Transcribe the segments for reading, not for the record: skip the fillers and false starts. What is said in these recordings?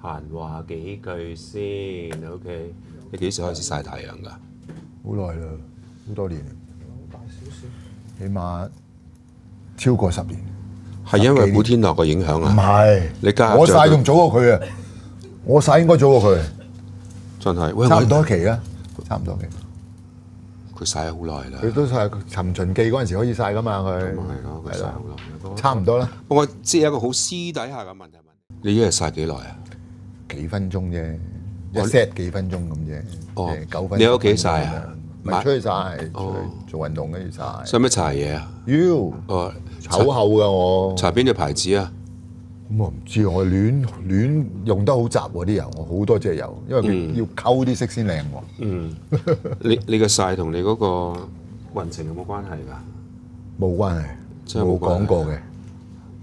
閒話幾句先 ，OK？ 你幾時開始曬太陽㗎？好耐啦，好多年，大少少，起碼超過10年。係因為古天樂個影響唔啊？係，你加入我曬仲早過佢啊！我曬應該早過佢，真係，喂，差唔多期啊，差唔多期。佢曬咗好耐啦。佢都係《尋秦記》嗰陣時可以曬噶嘛，佢。咁係咯，佢曬好耐。差唔多啦，我知一個好私底下嘅問題問你，一日曬幾耐啊？幾分鐘啫，一 set 幾分鐘咁啫。哦9分。你喺屋企曬啊？咪出去曬，出去做運動跟住曬。使唔使搽嘢啊？要哦，厚厚㗎我。搽邊隻牌子啊？咁我唔知，我亂用得好雜喎啲油，我好多隻油，因為佢要溝啲色先靚喎。嗯，你個曬同你嗰個運程有冇關係㗎？冇關係，冇真係冇關係講過嘅，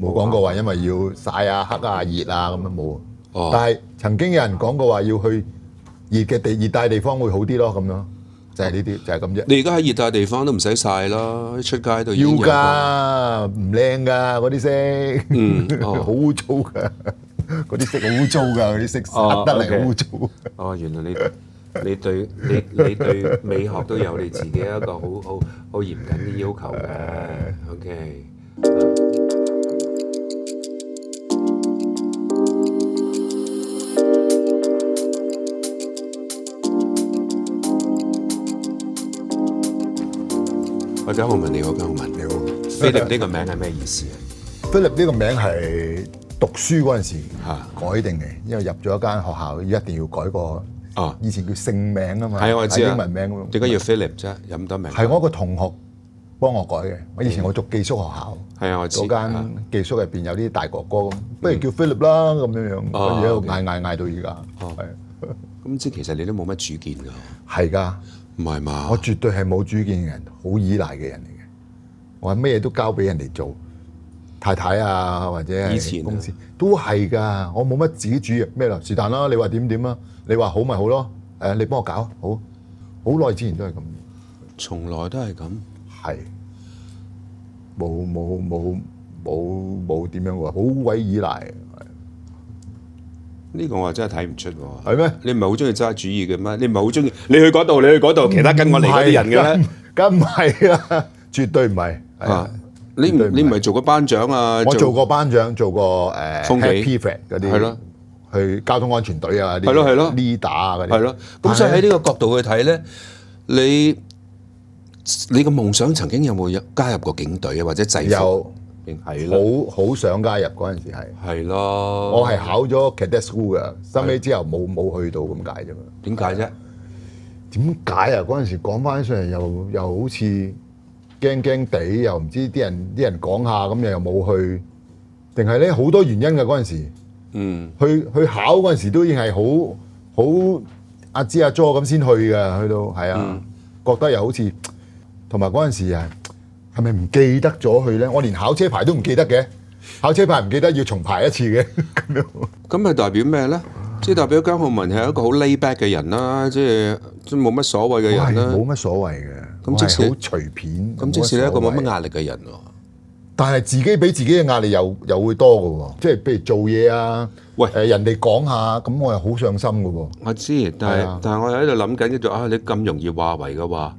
冇講過話因為要曬啊、黑啊、熱啊咁樣冇。哦但係曾經有人講過話要去熱帶地方會好啲咯，咁樣就係呢啲，就係咁啫。你而家喺熱帶地方都唔使曬啦，出街都已要經有㗎，唔靚㗎嗰啲色，哦好污糟㗎，嗰啲色好污糟㗎，嗰啲色哦得嚟 OK 好污糟。哦，原來你對美學都有你自己一個好嚴謹嘅要求嘅。OK。我張浩文你好，張浩文你好菲力呢個名係咩意思啊？ Philip 呢個名係讀書嗰陣時嚇改定嘅，因為入咗一間學校一定要改個哦以前叫姓名啊嘛，係啊，我知啊。英文名咁。點解要 Philip 啫？有咁多名？係我一個同學幫我改嘅。我以前我讀寄宿學校，係啊，我知。嗰間寄宿入邊有啲大哥哥咁，不如叫 Philip 啦咁樣樣，跟住一路嗌到而家。係咁即係其實你都冇乜主見㗎。係㗎，唔係嘛？我絕對係冇主見嘅人，好依賴嘅人嚟嘅。我係咩嘢都交俾人哋做，太太啊或者以前啊係公司都係㗎。我冇乜自己主意咩啦，是但啦。你話點啊？你話好咪好咯。你幫我搞好耐之前都係咁。從來都係咁。係冇點樣喎，好鬼依賴。呢個我真係睇唔出喎。係咩？你唔係好中意揸主意嘅咩？你唔係好中意你去嗰度，你去嗰度，其他跟我嚟嗰啲人嘅咩？梗唔係啦，絕對唔係。啊！你唔係做過班長啊？我做過班長，做過風紀 Head Prefect 嗰啲，係咯，去交通安全隊啊，係咯係咯 leader 啊嗰啲，係咯。咁所以喺呢個角度去睇咧，你個夢想曾經有冇加入過警隊啊，或者制服？有係咯，好想加入嗰陣時係。係咯。我係考咗 cadet school 嘅，收尾之後冇去到咁解啫嘛。點解啫？點解啊？嗰陣時講翻上嚟又好似驚驚地，又唔知啲人講下咁又冇去，定係咧好多原因嘅嗰陣時。去考嗰陣時都已經係好阿支阿佐咁先去嘅，去到係啊，覺得又好似同埋嗰陣時啊，係咪唔記得咗去咧？我連考車牌都唔記得嘅，考車牌唔記得要重排一次嘅咁樣。咁係代表咩咧？即係代表姜浩文係一個好 lay back 嘅人啦，即係冇乜所謂嘅人啦。冇乜所謂嘅，咁即使我係好隨便。咁即使係一個冇乜壓力嘅人喎。但係自己俾自己嘅壓力又會多嘅喎，即係譬如做嘢啊，喂人哋講下，咁我又好上心嘅喎。我知，但係我喺度諗緊，叫做你咁容易話為嘅話，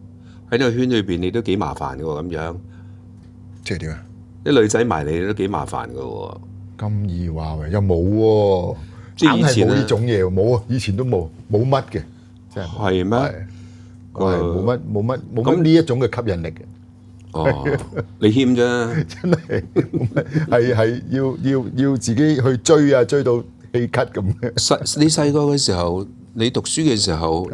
喺呢個圈裏邊你都幾麻煩嘅喎，咁樣。即係點啊？啲女仔埋你都幾麻煩嘅喎。咁易話為又冇喎，即係以前冇呢種嘢喎，冇啊，以前都冇乜嘅，真係係咩？我係冇乜呢一種嘅吸引力嘅。哦，你謙啫，真係係要自己去追啊，追到氣咳咁嘅。你細個嘅時候，你讀書嘅時候，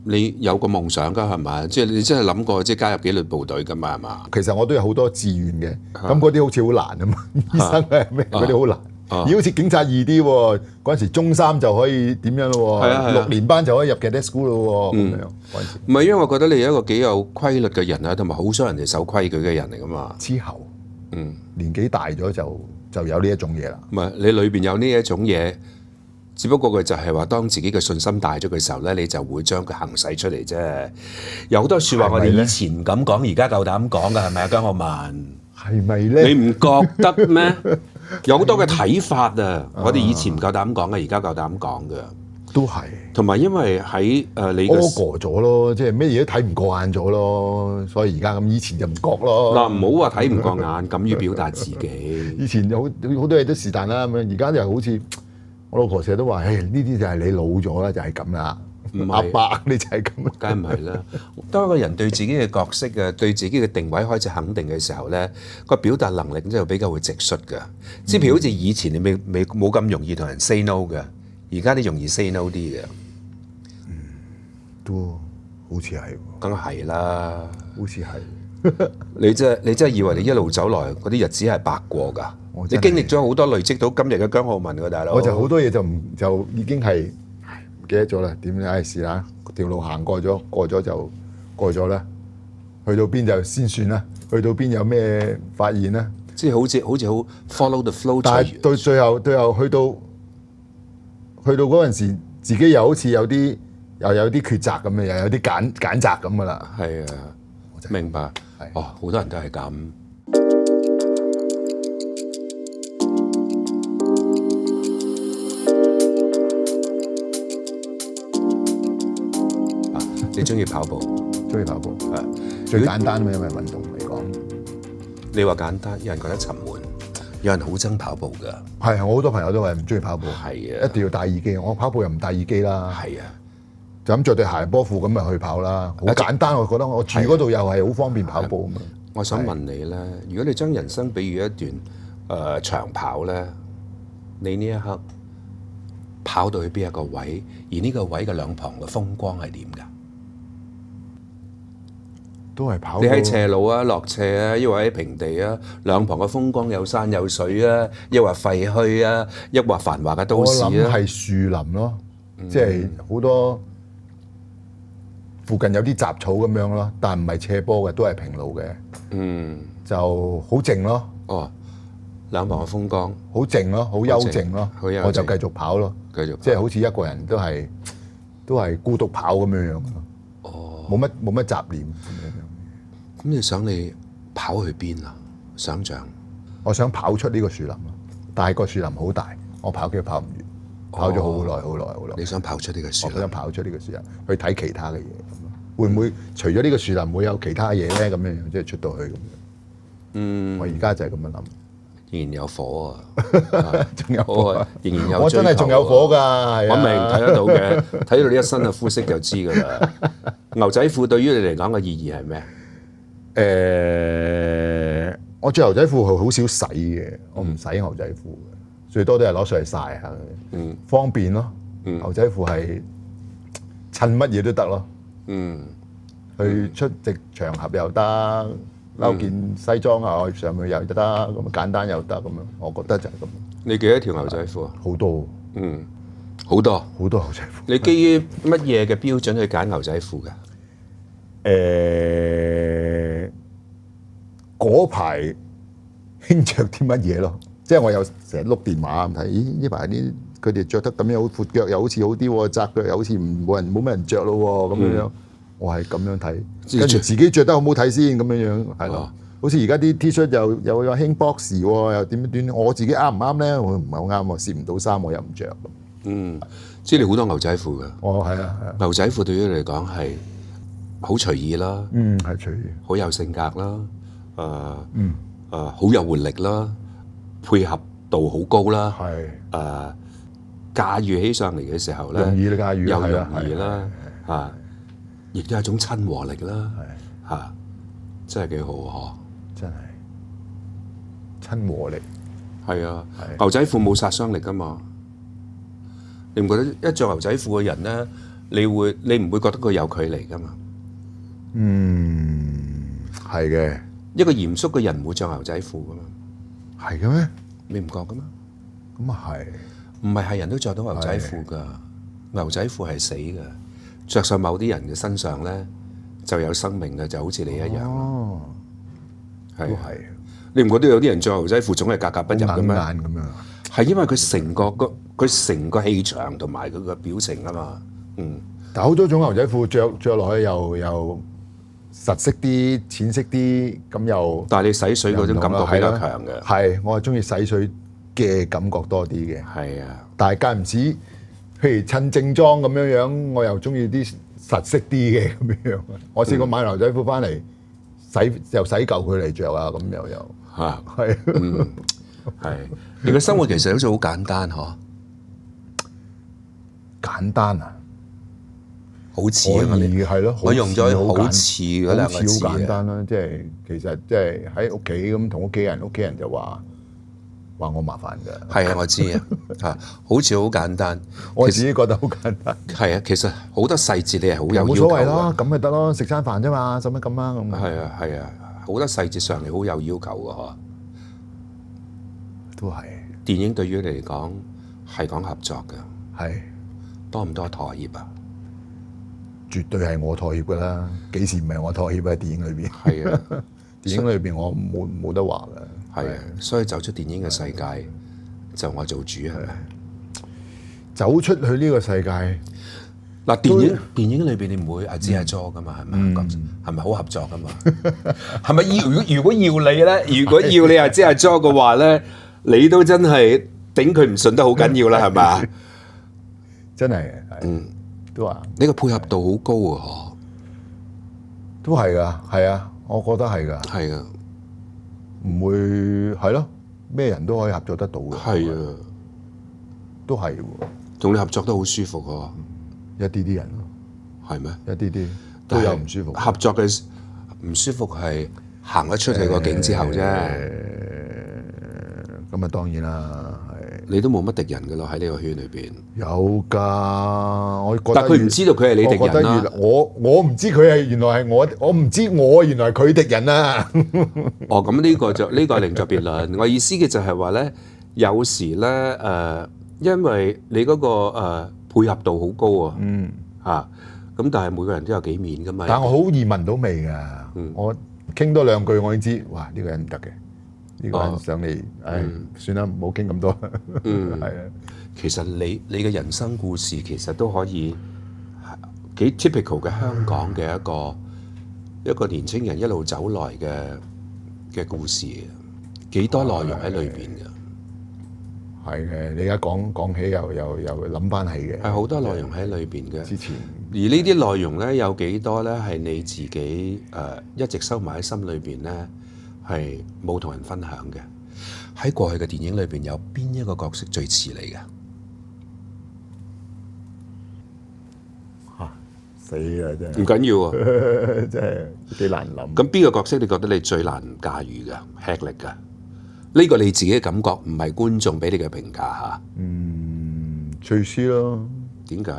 你有個夢想㗎係咪？即係你真係諗過即係加入紀律部隊㗎嘛係嘛？其實我都有好多志願嘅，咁嗰啲好似好難啊嘛，醫生係咩嗰啲好難。而好似警察易啲喎，嗰陣時中三就可以點樣咯喎，6年班就可以入 cadet school 咯喎，咁樣嗰陣時。唔係因為我覺得你係一個幾有規律嘅人啊，同埋好想人哋守規矩嘅人嚟㗎嘛。之後，年紀大咗就有呢一種嘢啦。唔係你裏邊有呢一種嘢，只不過佢就係話當自己嘅信心大咗嘅時候咧，你就會將佢行使出嚟啫。有好多説話我哋以前唔敢講，而家夠膽講㗎係咪啊，姜浩文？係咪咧？你唔覺得咩？有好多嘅睇法啊！我哋以前唔夠膽講嘅，而家夠膽講嘅。都係。同埋因為喺你嘅屙過咗咯，即係咩嘢都睇唔過眼咗咯，所以而家咁，以前就唔覺咯。嗱，唔好話睇唔過眼，敢於表達自己。以前好多嘢都是但啦咁樣，而家就好似我老婆成日都話：，誒呢啲就係你老咗啦，就係咁啦。唔係阿伯你就係咁，梗係唔係啦。當一個人對自己嘅角色嘅、對自己嘅定位開始肯定嘅時候咧，個表達能力真係比較會直率㗎。即係譬如好似以前你冇咁容易同人 say no 嘅，而家你容易 say no 啲嘅。都好似係喎，梗係啦。好似係。你真係以為你一路走來嗰啲日子係白過㗎？你經歷咗好多累積到今日嘅姜浩文㗎，大佬。我就好多嘢就已經係唔記得咗啦。點解是啦？條路行過咗就過咗啦。去到邊就先算啦。去到邊有咩發現咧？即係好似好 follow the flow。但係到最後去到嗰陣時，自己又好似有啲抉擇咁嘅，又有啲揀擇咁噶啦。係啊，明白。哦，好多人都係咁。你中意跑步？中意跑步係最簡單嘅，因為運動嚟講。你話簡單，有人覺得沉悶，有人好憎跑步㗎。係，我好多朋友都係唔中意跑步。係啊，一定要戴耳機。我跑步又唔戴耳機啦。係啊，就咁着對鞋波褲咁咪去跑啦。好簡單，我覺得我住嗰度又係好方便跑步啊嘛。我想問你咧，如果你將人生比喻一段長跑咧，你呢一刻跑到去邊一個位，而呢個位嘅兩旁嘅風光係點㗎？都係跑。你喺斜路啊、落斜啊，抑或喺平地啊，兩旁嘅風光有山有水啊，抑或廢墟啊，抑或繁華嘅都市啊？我諗係樹林咯，即係好多附近有啲雜草咁樣咯，但唔係斜坡嘅，都係平路嘅。就好靜咯。哦，兩旁嘅風光好靜咯，好幽靜咯，好幽靜我就繼續跑咯。繼續跑即係好似一個人都係孤獨跑咁樣樣咯。哦，冇乜雜念咁樣。咁你想你跑去邊啊？想像我想跑出呢個樹林咯，但係個樹林好大，我跑幾都跑唔完，跑咗好耐。你想跑出呢個樹林？我想跑出呢個樹林，去睇其他嘅嘢咁咯。會唔會除咗呢個樹林，會有其他嘢咧？咁樣樣即係出到去咁樣。我而家就係咁樣諗。仍然有火啊！仲有火，仍然有。我真係仲有火㗎。我明睇得到嘅，睇到你一身嘅膚色就知㗎啦。牛仔褲對於你嚟講嘅意義係咩？我着牛仔褲係好少洗嘅，我唔洗牛仔褲嘅，最多都係攞上嚟曬下嘅，方便咯。牛仔褲係襯乜嘢都得咯。去出席場合又得，褸件西裝啊，上去又得，咁簡單又得咁樣。我覺得就係咁。你幾多條牛仔褲啊？好多。好多牛仔褲。你基於乜嘢嘅標準去揀牛仔褲㗎？嗰排興着啲乜嘢咯？即係我有成日碌電話咁睇，咦呢排啲佢哋着得咁樣好闊腳，又好似好啲喎，窄腳又好似冇乜人着咯喎，咁樣我係咁樣睇，跟住自己着得好唔好睇先咁樣樣，係咯。好似而家啲 T 恤又有興 box 喎，又點點，我自己啱唔啱咧？我唔係好啱喎，試唔到衫我又唔着。知你好多牛仔褲㗎。係啊。牛仔褲對於你嚟講係好隨意啦。係隨意。好有性格啦。好有活力啦，配合度好高啦，駕馭起上嚟嘅時候咧，容易啦駕馭，又容易啦，亦都係一種親和力啦，真係幾好嗬！真係親和力，係啊，牛仔褲冇殺傷力噶嘛？你唔覺得一着牛仔褲嘅人咧，你唔會覺得佢有距離噶嘛？係嘅。一個嚴肅嘅人唔會着牛仔褲噶嘛？係嘅咩？你唔覺嘅咩？咁啊係，唔係人都着到牛仔褲㗎。牛仔褲係死㗎，着上某啲人嘅身上咧就有生命嘅，就好似你一樣。都係。你唔覺得有啲人着牛仔褲總係格格不入嘅咩？咁樣。係因為佢成個氣場同埋佢個表情啊嘛。但好多種牛仔褲着落去又實色啲、淺色啲，咁又。但係你洗水嗰種感覺比較強嘅。係，我係中意洗水嘅感覺多啲嘅。係啊，但係間唔時，譬如襯正裝咁樣樣，我又中意啲實色啲嘅咁樣樣。我試過買牛仔褲翻嚟又洗舊佢嚟着啊，咁又嚇，係係。你嘅生活其實好似好簡單嗬，簡單啊！好似啊可你以係咯，我用咗好似嗰兩個好似字啊，好簡單啦，即係其實即係喺屋企咁同屋企人就話我麻煩㗎。係啊，我知啊，嚇，好似好簡單，我自己覺得好簡單，係啊，其實好多細節你係好有要冇求㗎所謂咯，咁咪得咯，食餐飯啫嘛，使乜咁啊咁。係啊係啊，好多細節上你好有要求㗎嗬。都係電影對於你嚟講係講合作㗎，係多唔多妥協啊？絕對係我妥協㗎啦，幾時唔係我妥協喺電影裏邊？係啊，電影裏邊我冇得話㗎。係啊，所以走出電影嘅世界就我做主係咪？走出去呢個世界，嗱，電影裏邊你唔會阿支阿 jo 噶嘛，係咪？係咪好合作噶嘛？係咪如果要你咧，如果要你阿支阿 jo 嘅話咧，你都真係頂佢唔順得好緊要啦，係咪？真係係都話你個配合度好高啊，都係㗎，係啊，我覺得係㗎，係啊，唔會係咯，咩人都可以合作得到嘅，係啊，都係喎，同你合作都好舒服啊，一啲人咯，係咩？一啲都有唔舒服。合作嘅唔舒服係行咗出去個境之後啫，咁啊當然啦，係你都冇乜敵人㗎咯喺呢個圈裏邊。有㗎，我覺得。但佢唔知道佢係你敵人啦。我唔知佢係原來係我唔知我原來係佢敵人啊。哦，咁呢個就呢個另作別論。我意思嘅就係話咧，有時咧因為你嗰個配合度好高啊，嚇咁，但係每個人都有幾面㗎嘛。但係我好易聞到味㗎，我傾多兩句我已經知，哇呢個人唔得嘅，呢個人上嚟，唉算啦，唔好傾咁多。係啊。其實你嘅人生故事其實都可以幾 typical 嘅香港嘅一個年青人一路走來嘅故事，幾多內容喺裏邊嘅。係嘅，你而家講起又諗翻起嘅，係好多內容喺裏邊嘅。之前而呢啲內容咧，有幾多咧係你自己一直收埋喺心裏邊咧，係冇同人分享嘅。喺過去嘅電影裏邊，有邊一個角色最似你嘅？死啦真係，唔緊要啊，真係幾難諗。咁邊個角色你覺得你最難駕馭嘅、吃力嘅？呢個你自己嘅感覺，唔係觀眾俾你嘅評價嚇。翠絲咯，點解？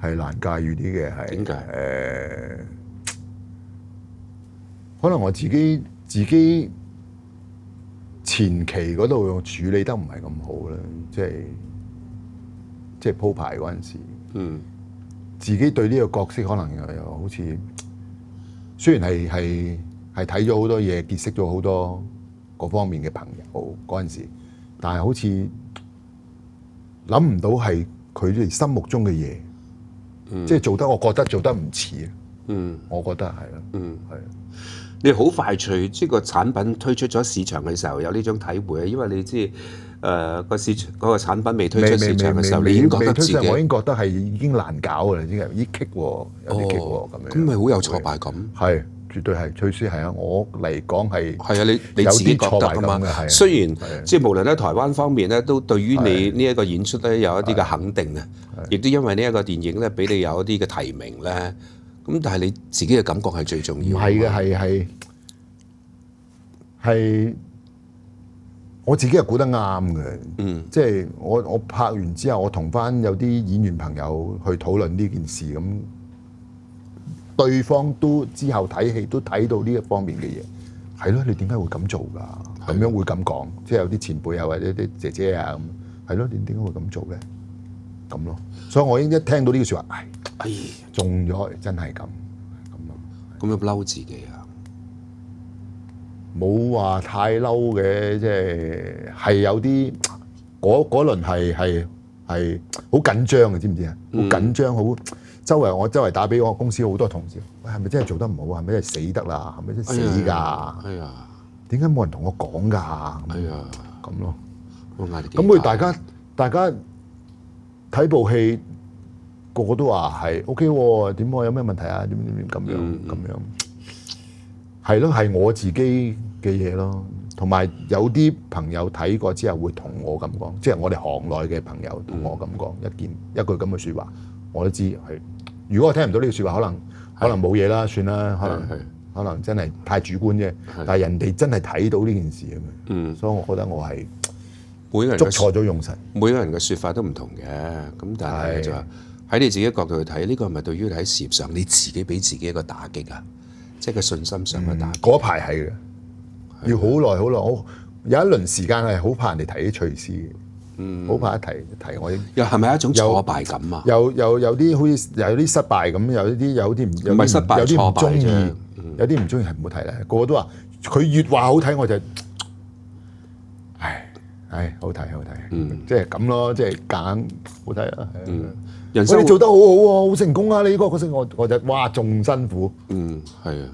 係難駕馭啲嘅，係點解？可能我自己前期嗰度處理得唔係咁好啦，即係鋪排嗰陣時，自己對呢個角色可能又好似，雖然係睇咗好多嘢，結識咗好多嗰方面嘅朋友嗰陣時，但係好似諗唔到係佢哋心目中嘅嘢，即係做得我覺得做得唔似啊。我覺得係咯，係。你好快隨即個產品推出咗市場嘅時候，有呢種體會啊！因為你知個市場嗰個產品未推出市場嘅時候，你已經覺得自己我已經覺得係已經難搞㗎啦，已經係棘喎，有啲棘喎咁樣。咁咪好有挫敗感？係，絕對係。翠絲係啊，我嚟講係係啊，你自己覺得㗎嘛？雖然即係無論喺台灣方面咧，都對於你呢一個演出咧有一啲嘅肯定啊，亦都因為呢一個電影咧俾你有一啲嘅提名咧。咁但係你自己嘅感覺係最重要。係嘅，係我自己係估得啱嘅。即係我拍完之後，我同翻有啲演員朋友去討論呢件事，咁對方都之後睇戲都睇到呢一方面嘅嘢。係咯，你點解會咁做㗎？咁樣會咁講，即係有啲前輩啊或者啲姐姐啊咁，係咯，你點解會咁做咧？咁咯，所以我已經一聽到呢句説話，哎呀，中咗真係咁咯。咁有冇嬲自己啊？冇話太嬲嘅，即係有啲嗰輪係好緊張嘅，知唔知啊？好緊張，好我周圍打俾我公司好多同事，喂，係咪真係做得唔好啊？係咪真係死得啦？係咪真係死㗎？哎呀，點解冇人同我講㗎？哎呀，咁咯。個壓力幾咁佢大家睇部戲，個個都話係 OK 喎，點喎？有咩問題啊？點咁樣，係咯，係我自己嘅嘢咯。同埋有啲朋友睇過之後會同我咁講，即係我哋行內嘅朋友同我咁講一句咁嘅説話，我都知係。如果我聽唔到呢句説話，可能冇嘢啦，算啦，可能真係太主觀啫。但係人哋真係睇到呢件事啊嘛，所以我覺得我係每個人捉錯咗用神。每個人嘅説法都唔同嘅，咁但係就話喺你自己角度去睇，呢個係咪對於你喺事業上你自己俾自己一個打擊啊？即係個信心上嘅打擊。嗰排係嘅。要好耐，我有一輪時間係好怕人哋提啲趣事嘅，好怕一提我。又係咪一種挫敗感啊？有啲好似有啲失敗咁，有啲唔係失敗，有啲唔中意，挫敗啫。有啲唔中意係唔好睇咧。個個都話佢越話好睇，我就好睇，即係咁咯，即係硬好睇啦。人生你做得好好喎，好成功啊！你嗰個角色我就哇仲辛苦。係啊。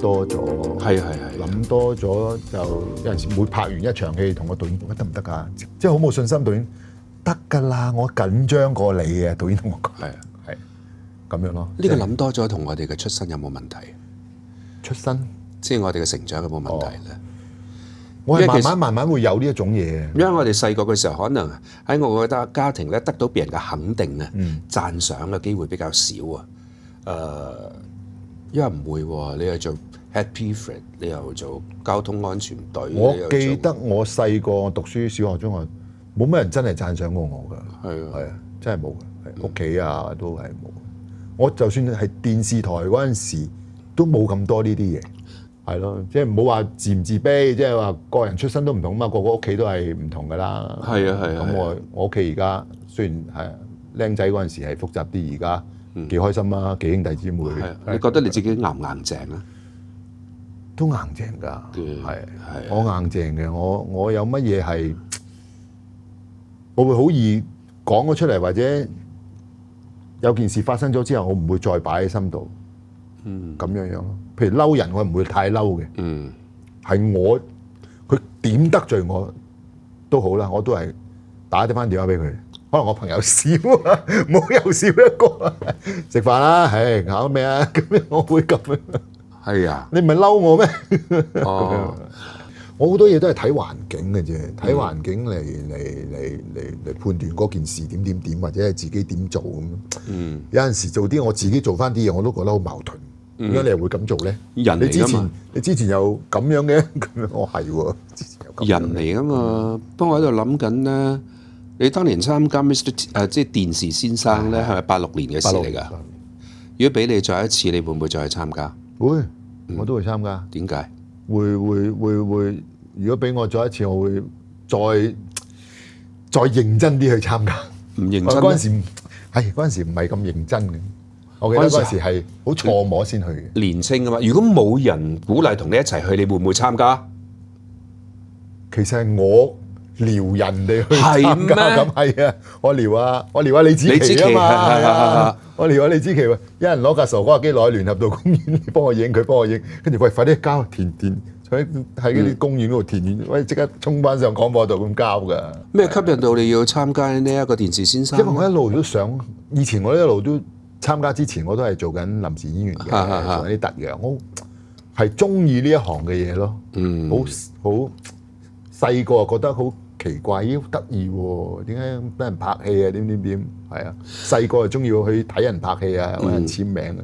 多咗，係諗多咗就有陣時每拍完一場戲，同個導演講得唔得㗎？即係好冇信心，導演得㗎啦，我緊張過你啊！導演同我講係咁樣咯。呢個諗多咗同我哋嘅出身有冇問題？出身即係我哋嘅成長有冇問題咧？我係慢慢會有呢一種嘢。因為我哋細個嘅時候，可能喺我覺得家庭咧得到別人嘅肯定啊、讚賞嘅機會比較少啊。因為唔會喎，你又做 Happy Friend， 你又做交通安全隊。我記得我細個讀書小學、中學，冇乜人真係讚賞過我㗎。係啊，真係冇嘅。屋企啊都係冇。我就算係電視台嗰陣時，都冇咁多呢啲嘢。係咯，即係唔好話自唔自卑，即係話個人出身都唔同嘛，個個屋企都係唔同㗎啦。係啊。咁我屋企而家雖然係僆仔嗰陣時係複雜啲，而家幾開心啊，幾兄弟姊妹。你覺得你自己硬唔硬淨啊？都硬淨㗎，我硬淨嘅。我有乜嘢係，我會好易講咗出嚟，或者有件事發生咗之後，我唔會再擺喺心度。咁樣咯。譬如嬲人，我唔會太嬲嘅。係佢點得罪我都好啦，我都係打返電話俾佢。可能我朋友少啊，冇又少一個食飯啦，搞咩啊？咁樣我會咁樣。係啊，你唔係嬲我咩？我好多嘢都係睇環境嘅啫，睇環境嚟判斷嗰件事點，或者係自己點做咁。有陣時做啲我自己做翻啲嘢，我都覺得好矛盾。點解你又會咁做咧？人嚟㗎嘛，你之前又咁樣嘅，咁樣我係喎，之前又咁樣。人嚟㗎嘛，不過我喺度諗緊咧。你當年參加 Mr. 即係電視先生咧，係咪86年嘅事嚟㗎？如果俾你再一次，你會唔會再去參加？會，我都會參加。點解？會。如果俾我再一次，我會再認真啲去參加。唔認真。嗰陣時唔係咁認真嘅。我記得嗰陣時係好錯摸先去嘅。年青㗎嘛，如果冇人鼓勵同你一齊去，你會唔會參加？其實係我撩人哋去參加咁係啊！我撩啊李子琪啊嘛，我撩啊李子琪喎，一人攞架傻瓜機落去聯合道公園，你幫我影，佢幫我影，跟住喂快啲交填，喺嗰啲公園嗰度填完，喂即刻衝翻上廣播道咁交㗎。咩吸引到你要參加呢一個電視先生？因為我一路都想，以前我一路都參加之前我都係做緊臨時演員嘅，做緊啲特約，我係中意呢一行嘅嘢咯。好細個覺得好奇怪，咦，得意喎！點解俾人拍戲啊？點係啊！細個就中意去睇人拍戲啊，揾人簽名啊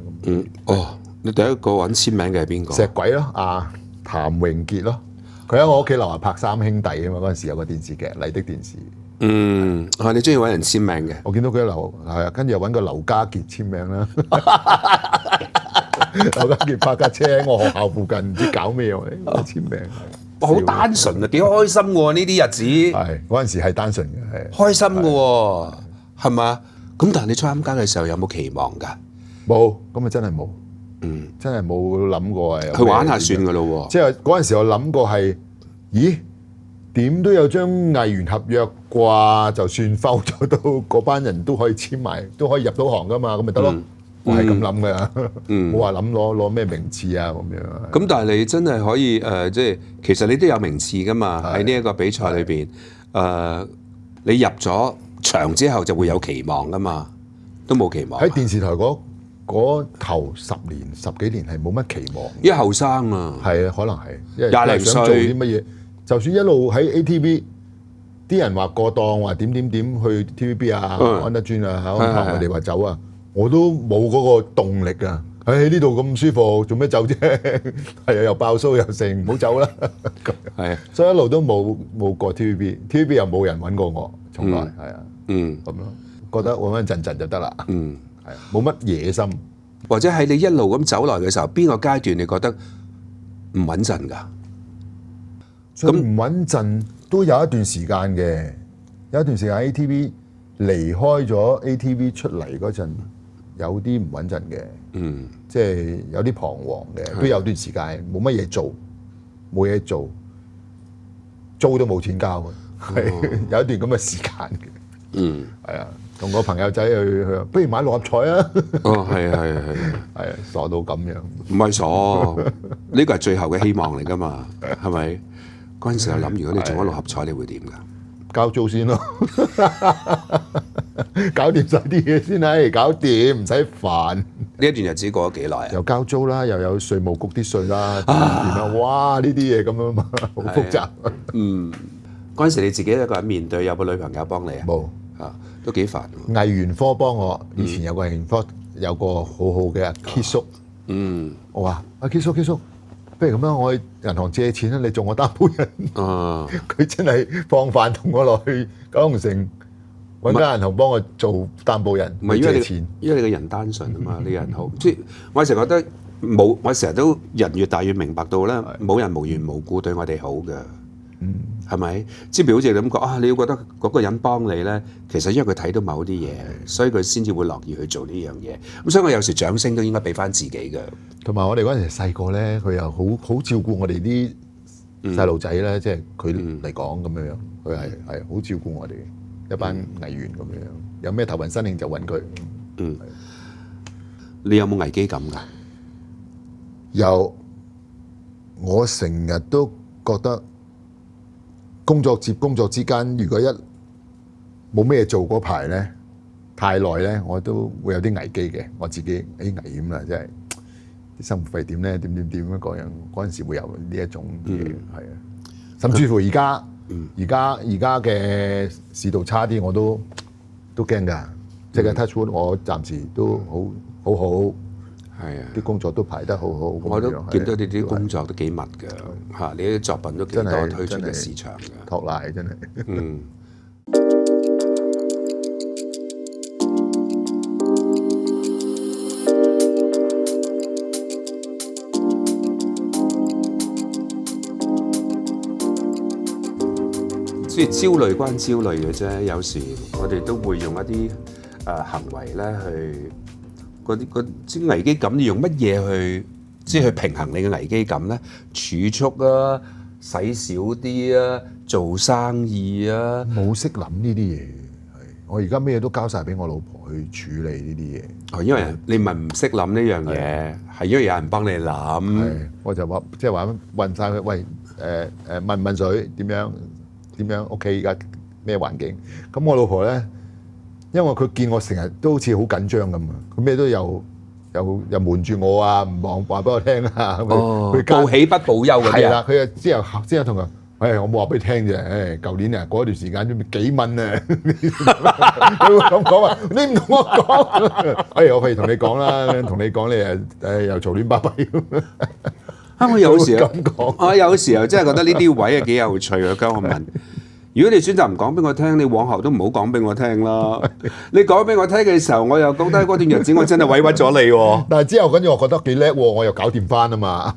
咁。你第一個揾簽名嘅係邊個？石鬼咯，譚榮傑咯。佢喺我屋企樓下拍《三兄弟》啊嘛，嗰陣時有個電視劇麗的電視。你中意揾人簽名嘅？我見到佢跟住又揾個劉家傑簽名啦。劉家傑拍架車喺我學校附近，唔知搞咩喎？簽名。好單純啊，幾開心喎！呢啲日子係嗰陣時係單純嘅，係開心嘅喎，係嘛？咁但係你參加嘅時候有冇期望㗎？冇，咁啊真係冇，真係冇諗過係去玩下算㗎咯喎。即係嗰陣時我諗過係，咦？點都有張藝員合約啩，就算摟咗到嗰班人都可以簽埋，都可以入到行噶嘛，咁咪得咯。我係咁諗噶，冇話諗攞咩名次啊咁樣。咁但係你真係可以即係其實你都有名次噶嘛？喺呢一個比賽裏邊，你入咗場之後就會有期望噶嘛？都冇期望。喺電視台嗰頭10年10幾年係冇乜期望。因為後生啊，係啊，可能係，因為廿零歲想做啲乜嘢，就算一路喺 ATV，啲人話過檔，話點去 TVB 啊、安德尊啊、安排我哋話走啊，我都冇嗰個動力啊！喺呢度咁舒服，做咩走啫？係啊，又爆鬚又剩，唔好走啦！係啊，所以一路都冇過 TVB 又冇人揾過我，從來係啊，咁咯，覺得穩穩陣陣就得啦，係啊，冇乜野心。或者喺你一路咁走來嘅時候，邊個階段你覺得唔穩陣㗎？咁唔穩陣都有一段時間嘅，有一段時間 ATV 離開咗 ATV 出嚟嗰陣，有啲唔穩陣嘅，即係有啲彷徨嘅，都有段時間冇乜嘢做，冇嘢做，租都冇錢交嘅，係有一段咁嘅時間嘅，係啊，同個朋友仔去不如買六合彩啊，係啊，傻到咁樣，唔係傻，呢個係最後嘅希望嚟㗎嘛，係咪？嗰陣時候諗，如果你中咗六合彩，你會點㗎？交租先咯，搞掂晒啲嘢先啦，搞掂唔使煩。呢一段日子過咗幾耐啊？又交租啦，又有稅務局啲稅啦，哇！呢啲嘢咁樣嘛，好複雜。嗰陣時你自己一個人面對，有冇女朋友幫你啊？冇啊，都幾煩。藝員科幫我，以前有個藝員科有個好好嘅阿 K 叔，我話阿 K 叔，不如咁樣，我去銀行借錢啦，你做我擔保人。佢真係放飯同我落去九龍城揾間銀行幫我做擔保人，唔係借錢。因為你個人單純啊嘛，你個人好。即係我成日覺得冇，我成日都人越大越明白到咧，冇人無緣無故對我哋好嘅。係咪？即係譬如好似你咁講啊，你要覺得嗰個人幫你咧，其實因為佢睇到某啲嘢，所以佢先至會樂意去做呢樣嘢。咁所以我有時掌聲都應該俾翻自己嘅。同埋我哋嗰陣時細個咧，佢又好照顧我哋啲細路仔咧，即係佢嚟講咁樣樣，佢係好照顧我哋一班藝員咁樣樣，有咩頭暈身㷫就揾佢。你有冇危機感㗎？有，我成日都覺得工作接工作之間，如果一冇咩做嗰排咧，太耐咧，我都會有啲危機嘅。我自己危險啦，真係啲生活費點咧？點咁樣嗰樣嗰陣時會有呢一種嘢，係啊。甚至乎而家嘅市道差啲，我都驚㗎。即係 touch wood，我暫時都好好。係啊，啲工作都排得好好。我都見到你啲工作都幾密㗎，嚇！你啲作品都幾多推出嘅市場㗎。托賴真係。即係焦慮關焦慮嘅啫，有時我哋都會用一啲行為咧去。嗰啲危機感，你用乜嘢去即係去平衡你嘅危機感咧？儲蓄啊，使少啲啊，做生意啊，冇識諗呢啲嘢。係我而家咩嘢都交晒俾我老婆去處理呢啲嘢。哦，因為你唔係唔識諗呢樣嘢，係因為有人幫你諗。係，我就話即係話問晒佢，喂問水點樣屋企而家咩環境？咁我老婆咧。因為佢見我成日都好似好緊張咁啊，佢咩都又瞞住我啊，唔話俾我聽啊。佢報喜不報憂嘅。係啦，佢之後同佢，我冇話俾你聽啫。舊年啊，嗰段時間都幾蚊啊，佢會咁講啊，你唔同我講，我譬如同你講啦，同你講你又嘈亂巴閉。我有時咁講，我有時候真係覺得呢啲位係幾有趣啊。咁我問。如果你選擇唔講俾我聽，你往後都唔好講俾我聽啦。你講俾我聽嘅時候，我又覺得嗰段日子我真係委屈咗你喎。但係之後跟住我覺得幾叻喎，我又搞掂翻啊嘛。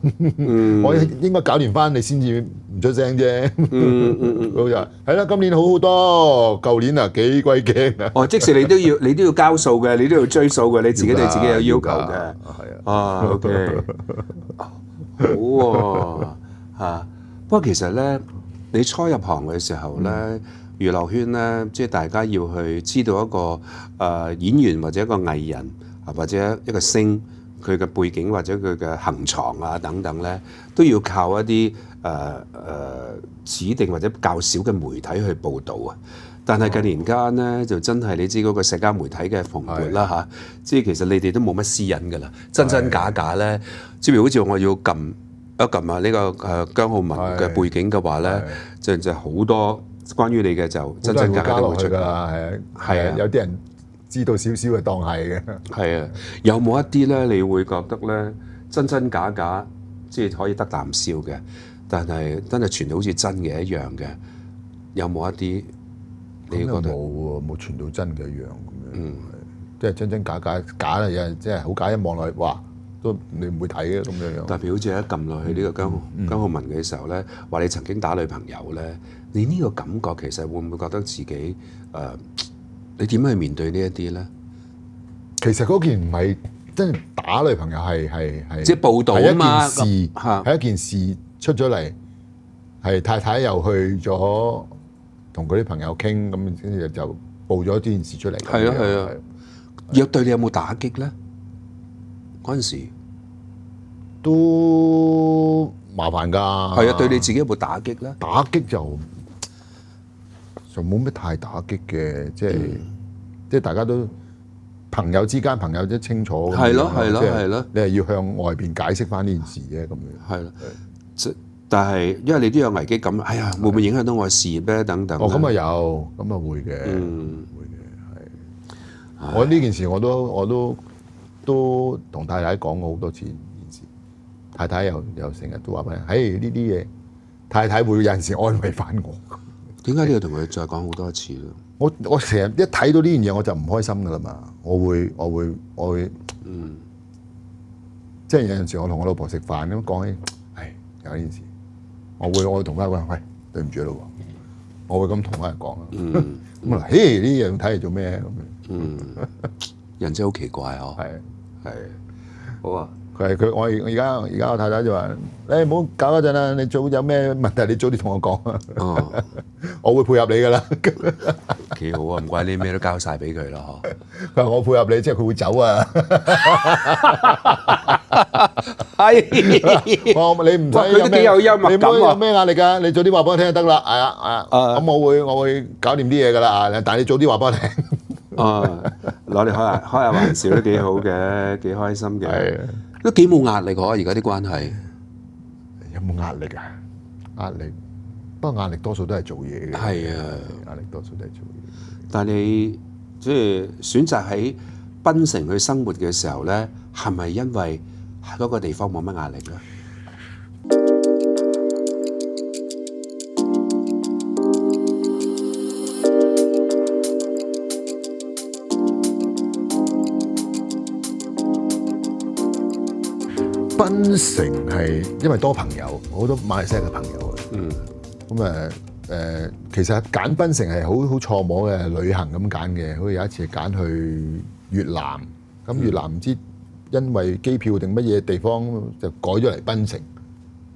我應該搞掂翻你先至唔出聲啫。佢就係啦，今年好好多，舊年啊幾鬼驚啊。哦，即使你都要交數嘅，你都要追數嘅，你自己對自己有要求嘅。係啊。OK。好喎。不過其實咧。你初入行嘅時候咧，娛樂圈咧，即係大家要去知道一個演員或者一個藝人或者一個星佢嘅背景或者佢嘅行藏啊等等咧，都要靠一啲指定或者較少嘅媒體去報導啊。但係近年間咧，就真係你知嗰個社交媒體嘅蓬勃啦嚇，即係其實你哋都冇乜私隱㗎啦，真真假假咧，即係好似我要撳啊呢個姜浩文嘅背景嘅話咧，就好多關於你嘅就真真假假都會出㗎啦，係啊，有啲人知道少少就當係嘅。係啊，有冇一啲咧，你會覺得咧真真假假，即係可以得啖笑嘅，但係真係傳到好似真嘅一樣嘅，有冇一啲？你覺得冇傳到真嘅一樣咁樣，即係真真假假假啦，有人即係好假，一望落去，哇，都你唔會睇嘅咁樣。特別好似一撳落去呢個姜浩文嘅時候咧，話你曾經打女朋友咧，你呢個感覺其實會唔會覺得自己你點樣去面對呢一啲咧？其實嗰件唔係真係打女朋友，係即係報導啊嘛，係一件事出咗嚟，係太太又去咗。同佢啲朋友傾咁，跟住就報咗呢件事出嚟。係啊係啊，若對你有冇打擊咧？嗰陣時都麻煩㗎。係啊，對你自己有冇打擊咧？打擊就冇咩太打擊嘅，即係大家都朋友之間，朋友都清楚。係咯係咯係咯，你係要向外邊解釋翻呢件事啫咁樣。係咯，但係，因為你都有危機感，哎呀，會唔會影響到我嘅事業咧？等等。哦，咁啊有，咁啊會嘅，會嘅，係。我呢件事我都同太太講過好多次件事，太太又成日都話俾人，嘿呢啲嘢，太太會有陣時安慰翻我。點解你要同佢再講好多次咧？我成日一睇到呢樣嘢我就唔開心噶啦嘛，我會，即係有陣時我同我老婆食飯咁講起，唉，有呢件事。我會同翻佢講，喂，對唔住咯喎，我會咁同翻人講啊。咁啊，嘿，呢啲嘢睇嚟做咩咁樣？人真係好奇怪呵。係，好啊。我而家我太太就話：你唔好搞嗰陣啦，你早有咩問題，你早啲同我講啊。我會配合你噶啦。幾好啊！唔怪你咩都交晒俾佢啦嗬。佢話我配合你，即係佢會走啊。係，你唔使佢都幾有幽默感啊！你唔好有咩壓力㗎，你早啲話俾我聽就得啦。係啊，咁我會搞掂啲嘢㗎啦。但係你早啲話俾我聽。攞嚟開下玩笑都幾好嘅，幾開心嘅，都幾冇壓力嗬。而家啲關係有冇壓力啊？壓力，不過壓力多數都係做嘢嘅。係啊，壓力多數都係做嘢。但係你即係選擇喺檳城去生活嘅時候咧，係咪因為喺嗰個地方冇乜壓力咧？檳城係因為多朋友，好多馬來西亞嘅朋友啊。咁其實揀檳城係好錯摸嘅旅行咁揀嘅。好似有一次揀去越南，咁越南唔知因為機票定乜嘢地方就改咗嚟檳城。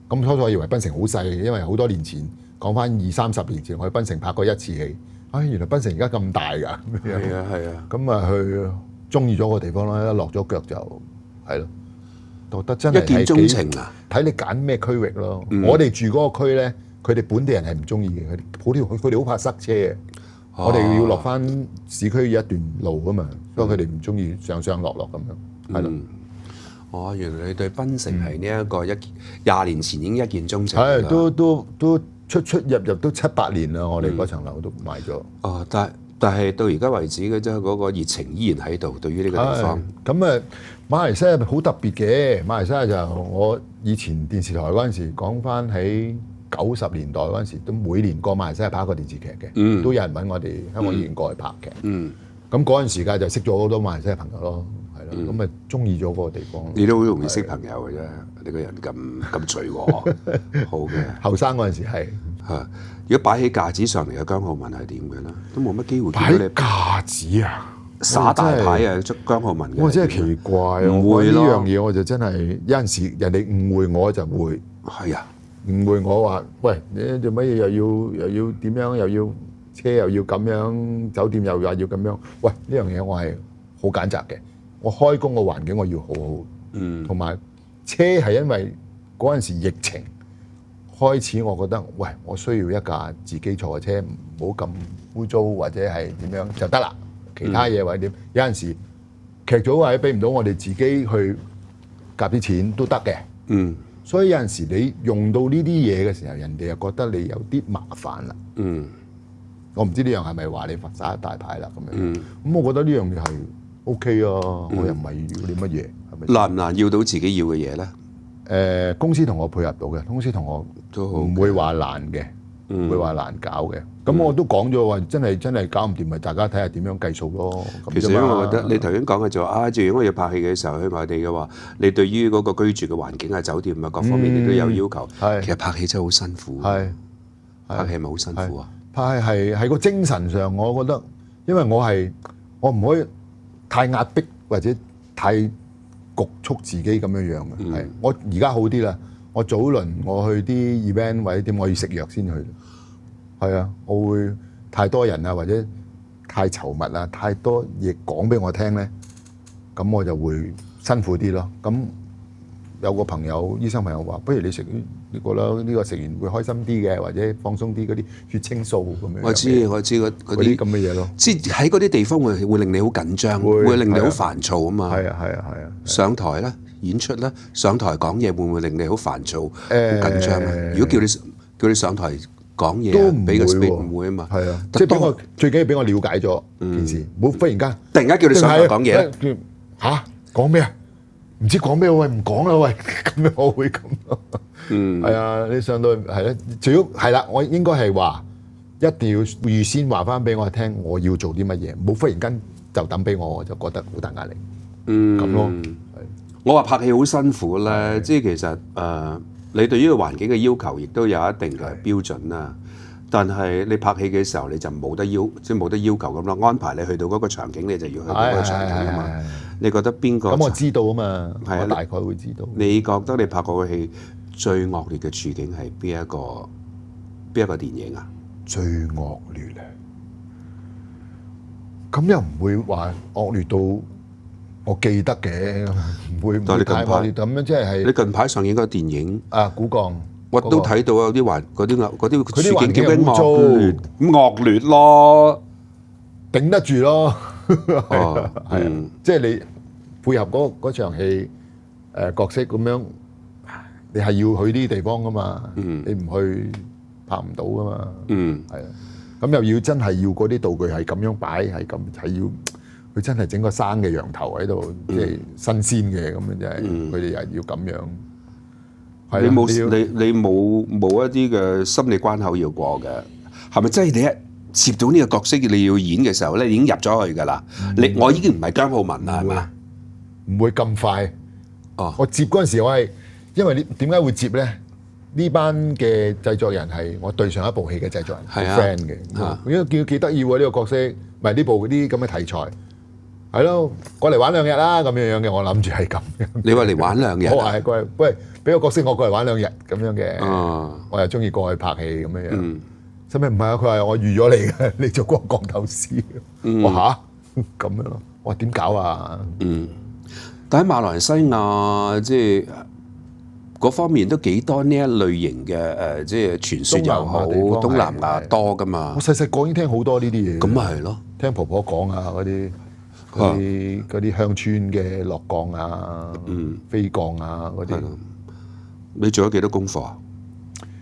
咁初初我以為檳城好細，因為好多年前講翻20-30年前，我去檳城拍過一次戲。原來檳城而家咁大㗎。係啊。咁啊去中意咗個地方啦，一落咗腳就係咯。覺得真係一見鍾情啊！睇你揀咩區域咯。我哋住嗰個區咧，佢哋本地人係唔中意嘅，佢哋好怕塞車嘅。我哋要落翻市區一段路啊嘛，所以佢哋唔中意上上落落咁樣，係咯。原來你對檳城係呢一個20年前已經一見鍾情。係都出入都7-8年啦，我哋嗰層樓都買咗。但係到而家為止嘅啫，嗰個熱情依然喺度。對於呢個地方，咁馬來西亞好特別嘅。馬來西亞就我以前電視台嗰陣時講翻喺90年代嗰陣時，都每年過馬來西亞拍一個電視劇嘅，都有人揾我哋香港演員過去拍嘅。咁嗰陣時間就識咗好多馬來西亞朋友咯，係咯。咁中意咗嗰個地方。你都好容易識朋友嘅啫，你個人咁隨和，好嘅。後生嗰陣時係。如果擺起架子上嚟嘅姜浩文係點嘅咧？都冇乜機會見到你。擺架子啊！耍大牌啊！捉姜浩文嘅。我真係奇怪，唔會咯。呢樣嘢我就真係有陣時人哋誤會我就會。係啊，誤會我話，喂，你做乜嘢又要點樣，又要車又要咁樣，酒店又話要咁樣。喂，呢樣嘢我係好揀擇嘅。我開工嘅環境我要好好，同埋車係因為嗰陣時疫情開始，我覺得喂，我需要一架自己坐嘅車，唔好咁污糟或者係點樣就得啦。其他嘢或者點，有陣時劇組或者俾唔到我哋自己去夾啲錢都得嘅。所以有陣時你用到呢啲嘢嘅時候，人哋又覺得你有啲麻煩啦。我唔知呢樣係咪話你發晒一大牌啦咁樣。咁我覺得呢樣嘢係 OK 啊，我又唔係要啲乜嘢，係咪？難唔難要到自己要嘅嘢咧？公司同我配合到嘅，公司同我唔會話難嘅，唔會話難搞嘅。咁我都講咗話，真係搞唔掂，咪大家睇下點樣計數咯。其實因為我覺得你頭先講嘅就話如果我要拍戲嘅時候去外地嘅話，你對於嗰個居住嘅環境啊、酒店啊各方面你都有要求。其實拍戲真係好辛苦。拍戲係咪好辛苦啊？拍戲係個精神上，我覺得，因為我唔可以太壓迫或者太局促自己咁樣嘅。係我而家好啲啦。我早輪我去啲 event 或者點，我要食藥先去。係啊，我會太多人啊，或者太稠密啊，太多嘢講俾我聽咧，咁我就會辛苦啲咯。咁有個醫生朋友話，不如你食呢個啦，呢個食完會開心啲嘅，或者放鬆啲嗰啲血清素咁樣。我知嗰啲咁嘅嘢咯。即係喺嗰啲地方會令你好緊張，會令你好煩躁啊嘛。係啊。上台咧，演出咧，上台講嘢會唔會令你好煩躁、好緊張啊？如果叫你上台講嘢都俾個 speed 唔會啊嘛。係啊，即係俾我最緊要俾我了解咗件事，唔好忽然間突然間叫你上台講嘢嚇講咩啊？唔知講咩，喂唔講啦，喂咁樣我會咁咯。係啊，你上到係咧，最要係啦，我應該係話一定要預先話翻俾我聽，我要做啲乜嘢，唔好忽然間就抌俾我就覺得好大壓力。咁咯。我話拍戲好辛苦咧，即係其實你對於個環境嘅要求亦都有一定嘅標準啦。但係你拍戲嘅時候，你就冇得要求咁咯。安排你去到嗰個場景，你就要去到嗰個場景啊嘛。你覺得邊個？咁我知道啊嘛，我大概會知道。你覺得你拍過嘅戲最惡劣嘅處境係邊一個電影啊？最惡劣啊！咁又唔會話惡劣到我記得嘅，唔會太惡劣咁樣，即係你近排上映嗰個電影啊，古鋼。我都睇到有啲嗰啲處境叫咩惡劣咯，頂得住咯。即係你配合嗰場戲角色咁樣，你係要去啲地方噶嘛？你唔去拍唔到噶嘛？係啊，咁又要真係要嗰啲道具係咁樣擺，係要佢真係整個生嘅羊頭喺度，即係新鮮嘅咁樣，真係佢哋又要咁樣。你冇一啲嘅心理關口要過嘅，係咪真係你一接到呢個角色你要演嘅時候咧，已經入咗去㗎啦？我已經唔係姜浩文啦，係嘛？唔會咁快。我接嗰陣時，我係因為點解會接咧？呢班嘅製作人係我對上一部戲嘅製作人，friend 嘅。因為叫幾得意喎呢個角色，唔係呢部嗰啲咁嘅題材。係咯，過嚟玩2日啦咁樣嘅，我諗住係咁樣。你話嚟玩2日？我話係過嚟，喂，俾個角色我過嚟玩2日咁樣嘅。我又中意過去拍戲咁樣。使咩唔係啊？佢話我預咗你嘅，你做嗰個降頭師。我嚇咁樣咯。我話點搞啊？但喺馬來西亞即係嗰方面都幾多呢一類型嘅即係傳說又好，東南亞多噶嘛。我細個已經聽好多呢啲嘢。咁咪係咯，聽婆婆講啊嗰啲鄉村嘅落降啊、飛降啊嗰啲。你做咗幾多功課啊？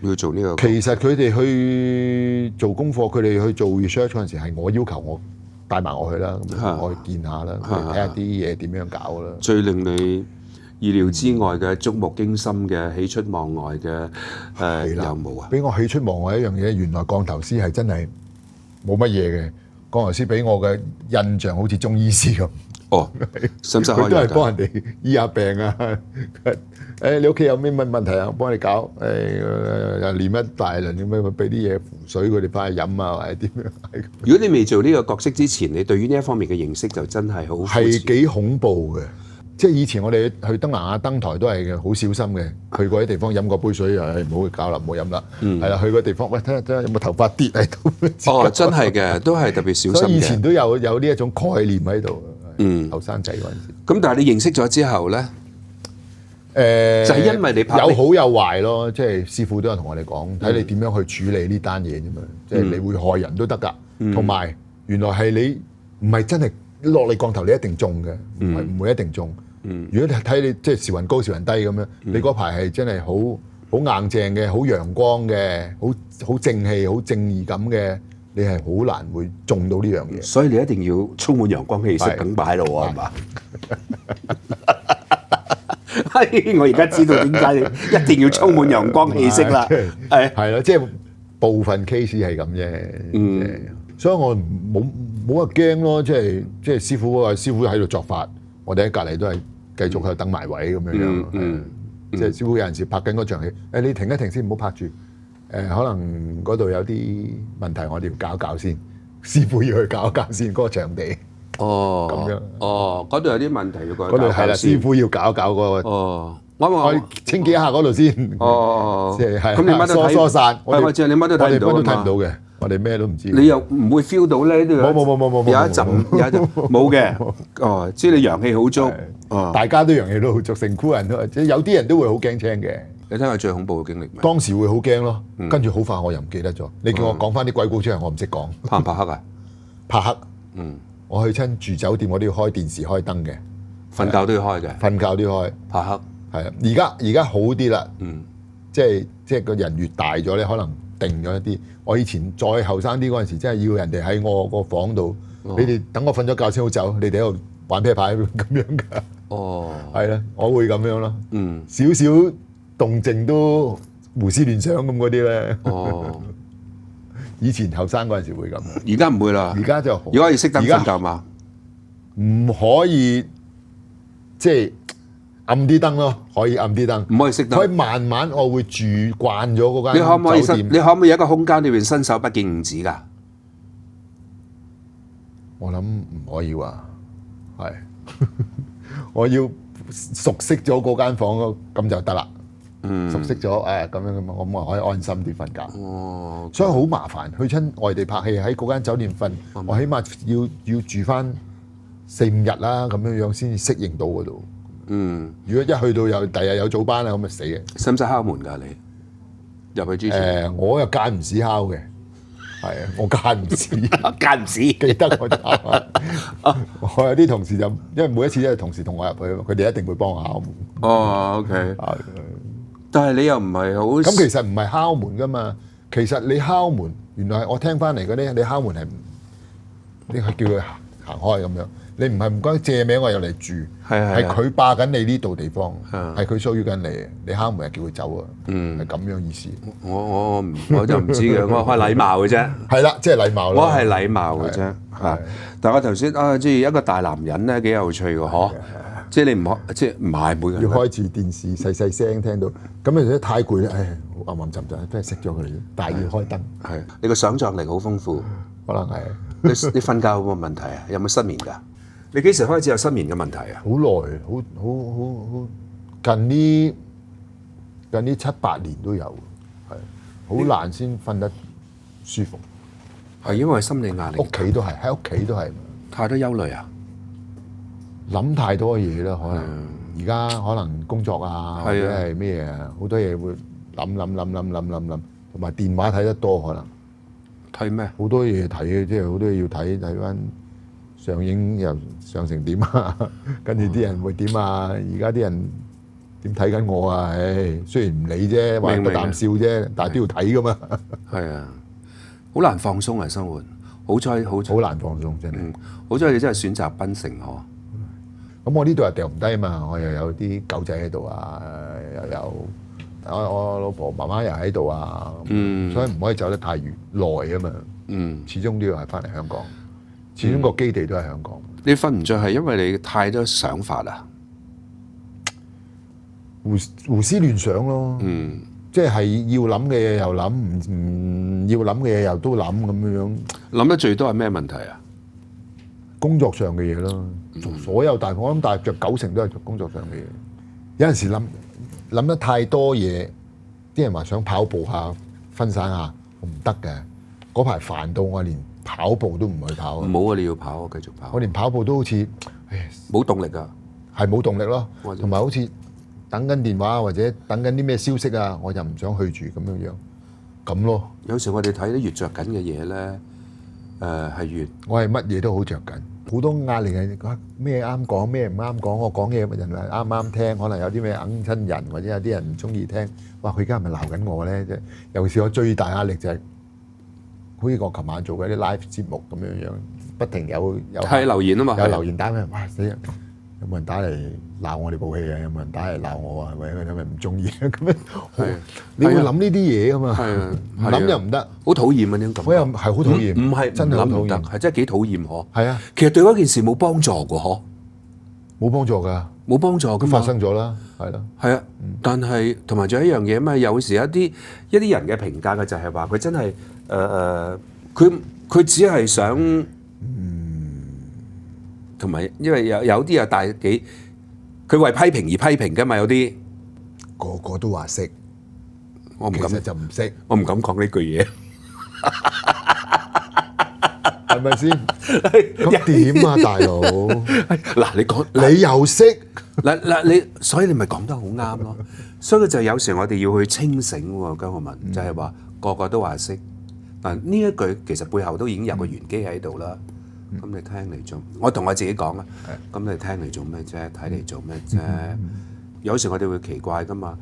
要做呢個？其實佢哋去做功課，佢哋去做 research 嗰陣時係我要求我帶埋我去啦，咁我去見下啦，睇下啲嘢點樣搞啦。最令你意料之外嘅、觸目驚心嘅、喜出望外嘅有冇啊？俾我喜出望外一樣嘢，原來降頭師係真係冇乜嘢嘅。降頭師俾我嘅印象好似中醫師咁。哦，使唔使開藥㗎？佢都係幫人哋醫下病啊！你屋企有咩問題啊？我幫你搞。又練一大輪咁樣，俾啲嘢符水佢哋翻去飲啊，或者點樣？如果你未做呢個角色之前，你對於呢一方面嘅認識就真係好係幾恐怖嘅。即係以前我哋去東南亞登台都係好小心嘅，去過啲地方飲過杯水，唔好搞啦，唔好飲啦。係啦，去個地方，喂，睇下有冇頭髮跌喺度。哦，真係嘅，都係特別小心嘅。所以以前都有呢一種概念喺度。後生仔嗰陣時。咁但係你認識咗之後咧，就係因為你拍有好有壞咯，即係師傅都有同我哋講，睇你點樣去處理呢單嘢啫嘛。即係你會害人都得㗎，同埋原來係你唔係真係落你降頭，你一定中嘅，唔會一定中。如果你睇你即係時運高時運低咁樣，你嗰排係真係好硬淨嘅，好陽光嘅，好正氣、好正義感嘅，你係好難會中到呢樣嘢。所以你一定要充滿陽光氣息咁擺喺度喎，係嘛？我而家知道點解你一定要充滿陽光氣息啦。係啦，即係部分 case 係咁啫。所以我冇話驚咯，即係師傅喺度作法，我哋喺隔離都係繼續喺度等埋位咁樣。即係師傅有陣時拍緊嗰場戲，你停一停先，唔好拍住。可能嗰度有啲問題，我哋要搞先。師傅要去搞先，嗰個場地。哦，咁樣。哦，嗰度有啲問題要搞。嗰度係啦，師傅要搞嗰個。哦，我清潔一下嗰度先。哦，即係咁你乜都睇疏散。我知你乜都睇唔到啊嘛。我哋乜都睇唔到嘅，我哋咩都唔知。你又唔會 feel 到咧？冇。有一陣冇嘅。哦，知你陽氣好足。大家都陽氣都好足，成箍人都，即係有啲人都會好驚青嘅。你聽下最恐怖嘅經歷咩？當時會好驚咯，跟住好快我又唔記得咗。你叫我講翻啲鬼故出嚟，我唔識講。拍唔拍黑啊？拍黑。我去親住酒店，我都要開電視開燈嘅。瞓覺都要開嘅。瞓覺都要開。拍黑。係啊，而家好啲啦。即係個人越大咗咧，可能定咗一啲。我以前再後生啲嗰陣時，真係要人哋喺我個房度，你哋等我瞓咗覺先好走，你哋喺度玩啤牌咁樣㗎。哦，係啦，我會咁樣咯。少少動靜都胡思亂想咁嗰啲咧。哦，以前後生嗰陣時會咁，而家唔會啦。而家就而家可以熄燈瞓覺嘛？唔可以，即係暗啲燈咯，可以暗啲燈，唔可以熄燈。可以慢慢，我會住慣咗嗰間你可唔可以酒店？你可唔可以有一個空間裏邊伸手不見五指㗎？我諗唔可以喎，係我要熟悉咗嗰間房咁就得啦。熟悉咗咁樣咁，我咪可以安心啲瞓覺。哦，所以好麻煩，去親外地拍戲喺嗰間酒店瞓，我起碼要住翻4-5日啦，咁樣樣先至適應到嗰度。如果一去到又第日有早班啦，咁咪死嘅。使唔使敲門㗎你？入去之前，我又間唔時敲嘅。係啊，我間唔時，間唔時記得我敲。我有啲同事就因為每一次都係同事同我入去，佢哋一定會幫我敲門。哦，OK。但係你又唔係好咁，其實唔係敲門噶嘛。其實你敲門，原來我聽翻嚟嗰啲，你敲門係你係叫佢行開咁樣。你唔係唔該借名我入嚟住，係佢霸緊你呢度地方，係佢騷擾緊你。你敲門係叫佢走啊，係咁樣意思。我就唔知嘅，我係禮貌嘅啫。係啦，即係禮貌咯。我係禮貌嘅啫嚇。但係我頭先即係一個大男人咧，幾有趣嘅嗬。即係你唔可，即係唔係每個人要開住電視細細聲聽到，咁有時太攰咧，好暗暗沉沉，不如熄咗佢。但係要開燈。係你個想像力好豐富，可能係。你瞓覺有冇問題啊？有冇失眠㗎？你幾時開始有失眠嘅問題啊？好耐，好近呢7-8年都有，係好難先瞓得舒服。係因為心理壓力。屋企都係，喺屋企都係。太多憂慮啊！諗太多嘢啦，可能而家可能工作啊，或者係咩啊，好多嘢會諗，同埋電話睇得多可能。睇咩？好多嘢睇嘅，即係好多嘢要睇翻上映又上成點啊，跟住啲人會點啊？而家啲人點睇緊我啊？唉，雖然唔理啫，話個啖笑啫，但係都要睇噶嘛。係啊，好難放鬆啊生活。好彩好難放鬆真係。好彩你真係選擇檳城呵。咁我呢度又掉唔低嘛，我又有啲狗仔喺度啊，又有我老婆媽媽又喺度啊，所以唔可以走得太耐啊嘛。始終都要係翻嚟香港，始終個基地都係香港。你瞓唔着係因為你太多想法啊？胡思亂想咯。即係要諗嘅嘢又諗，唔要諗嘅嘢又都諗咁樣。諗得最多係咩問題啊？工作上嘅嘢咯，所有我諗大約90%都係做工作上嘅嘢。有陣時諗得太多嘢，啲人話想跑步下分散下，我唔得嘅。嗰排煩到我連跑步都唔去跑。唔好啊！你要跑啊，繼續跑。我連跑步都好似冇動力啊，係冇動力咯，同埋好似等緊電話或者等緊啲咩消息啊，我就唔想去住咁樣咁咯。有時我哋睇得越着緊嘅嘢咧，係越我係乜嘢都好着緊，好多壓力係咩啱講咩唔啱講，我講嘢人係啱唔啱聽，可能有啲咩揞親人，或者有啲人唔中意聽，哇！佢而家係咪鬧緊我咧？即係尤其是我最大壓力就係，好似我琴晚做嘅啲 live 節目咁樣，不停有係留言啊嘛，有留言打嚟，哇死人！有冇人打嚟鬧我哋部戲啊？有冇人打嚟鬧我啊？係咪因為唔中意啊？咁樣你會諗呢啲嘢噶嘛？唔諗又唔得，好討厭啊！呢種感覺，我又係好討厭，唔係真係好討厭，係真係幾討厭嗬。係啊，其實對嗰件事冇幫助㗎嗬，冇幫助㗎，冇幫助㗎嘛。發生咗啦，係咯。係啊，但係同埋仲有一樣嘢啊嘛，有時一啲人嘅評價嘅就係話佢真係佢只係想。同埋，因為有啲啊大幾，佢為批評而批評㗎嘛，有啲個個都話識，我唔敢，其實就唔識，我唔敢講呢句嘢，係咪先？咁點啊，大佬？嗱，你講你又識嗱，所以你咪講得好啱咯。所以就有時我哋要去清醒喎，姜浩文就係話個個都話識，但呢一句其實背後都已經有個玄機喺度啦。咁你聽嚟做，我同我自己講啊。咁你聽嚟做咩啫？睇嚟做咩啫？有時我哋會奇怪噶嘛。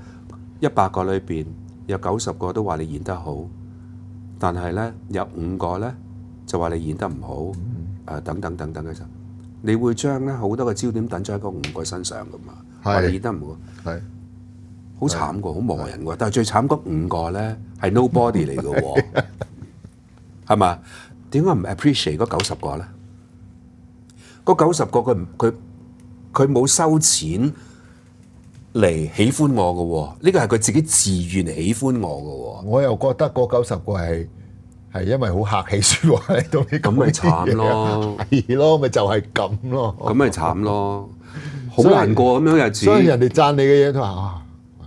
100個裏邊有90個都話你演得好，但係咧有5個咧就話你演得唔好，等等等等嘅時候，你會將咧好多個焦點等咗喺嗰5個身上噶嘛？話你演得唔好，係好慘㗎，好磨人㗎。但係最慘嗰5個咧係 nobody 嚟㗎喎，係嘛？點解唔 appreciate 嗰90個咧？嗰90個佢冇收錢嚟喜歡我嘅喎，呢個係佢自己自願喜歡我嘅喎。我又覺得嗰90個係因為好客氣説話嚟到你咁咪慘咯，係咯，咪就係咁咯，咁咪慘咯，好難過咁樣日子。所以人哋讚你嘅嘢都話啊，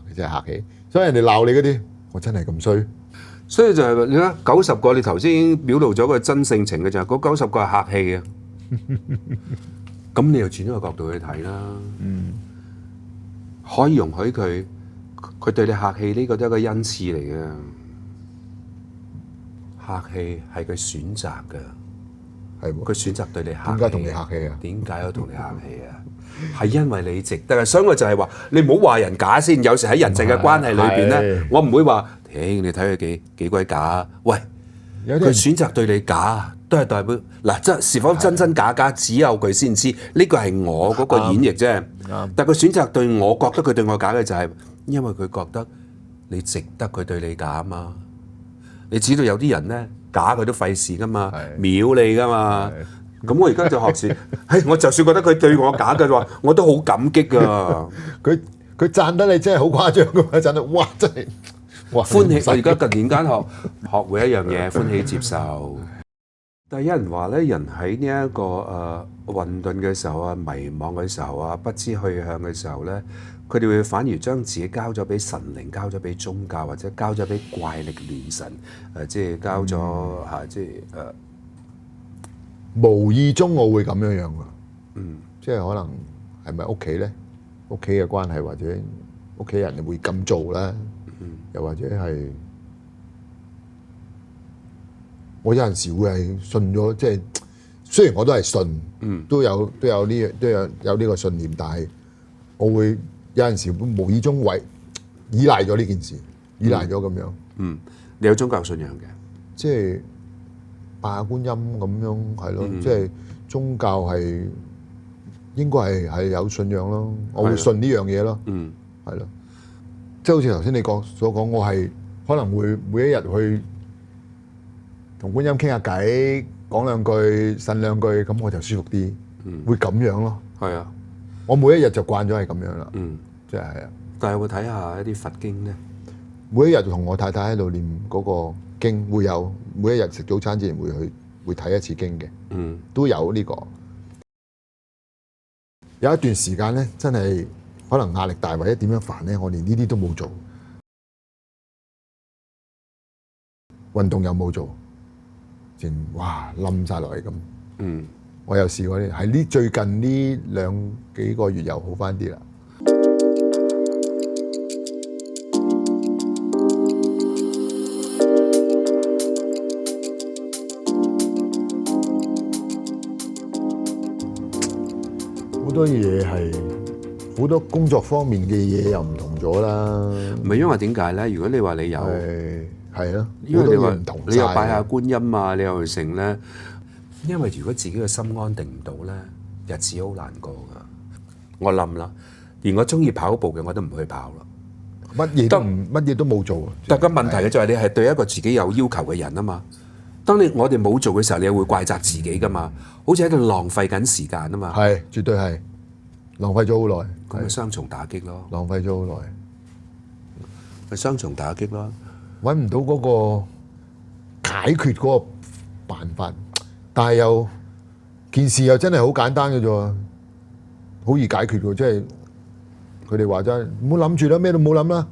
佢真係客氣。所以人哋鬧你嗰啲，我真係咁衰。所以就係你睇90個，你頭先已經表露咗個真性情嘅就係嗰90個係客氣嘅。咁你又轉一個角度去睇啦，可以容許佢對你客氣，呢個都係一個恩賜嚟嘅。客氣係佢選擇嘅，係喎，佢選擇對你客氣。點解同你客氣啊？點解要同你客氣啊？係因為你值得啊！所以我就係話，你唔好話人假先。有時喺人際嘅關係裏邊咧，我唔會話，你睇佢幾鬼假啊！喂，佢選擇對你假，都係代表嗱，是否真假，只有佢先知。呢個係我嗰個演繹啫。但係佢選擇對我覺得佢對我假嘅就係，因為佢覺得你值得佢對你假啊嘛。你知道有啲人咧假佢都費事噶嘛，秒你噶嘛。咁我而家就學時，我就算覺得佢對我假嘅話，我都好感激噶。佢讚得你真係好誇張噶嘛，讚得哇真係哇歡喜。我而家近年間學會一樣嘢，歡喜接受。但係有人話咧，人喺呢一個混沌嘅時候啊、迷茫嘅時候啊、不知去向嘅時候咧，佢哋會反而將自己交咗俾神靈、交咗俾宗教或者交咗俾怪力亂神，即係交咗嚇，即係無意中我會咁樣㗎，即係可能係咪屋企咧？屋企嘅關係或者屋企人會咁做啦，又或者係我有陣時會係信咗，即係雖然我都係信，都有呢個信念，但係我會有陣時會無意中依賴咗呢件事，依賴咗咁樣。你有宗教信仰嘅，即係拜下觀音咁樣係咯，即係宗教係應該係有信仰咯，我會信呢樣嘢咯，係咯，即係好似頭先你所講，我係可能會每一日去同觀音傾下偈，講兩句、呻兩句，咁我就舒服啲，會咁樣咯。係啊，我每一日就慣咗係咁樣啦，即係啊。但係會睇下一啲佛經咧，每一日同我太太喺度念嗰個經，會有每一日食早餐之前會睇一次經嘅，都有呢個。有一段時間咧，真係可能壓力大或者點樣煩咧，我連呢啲都冇做，運動又冇做，全哇冧晒落嚟咁。我有試過咧，喺呢最近呢2幾個月又好翻啲啦。好多嘢係好多工作方面嘅嘢又唔同咗啦。唔係因為點解咧？如果你話你有係咯，因為你話唔同你又拜下觀音啊，你又成咧。因為如果自己嘅心安定唔到咧，日子好難過噶。我諗啦，連我中意跑步嘅我都唔去跑啦。乜嘢都冇做。但個問題嘅就係你係對一個自己有要求嘅人啊嘛。當我哋冇做嘅時候，你又會怪責自己噶嘛，好似喺度浪費緊時間啊嘛。係，絕對係浪費咗好耐。咁咪雙重打擊咯。浪費咗好耐，咪雙重打擊咯。揾唔到嗰個解決嗰個辦法，但係又件事又真係好簡單嘅啫，好易解決嘅，即係佢哋話齋，唔好諗住啦，咩都冇諗啦，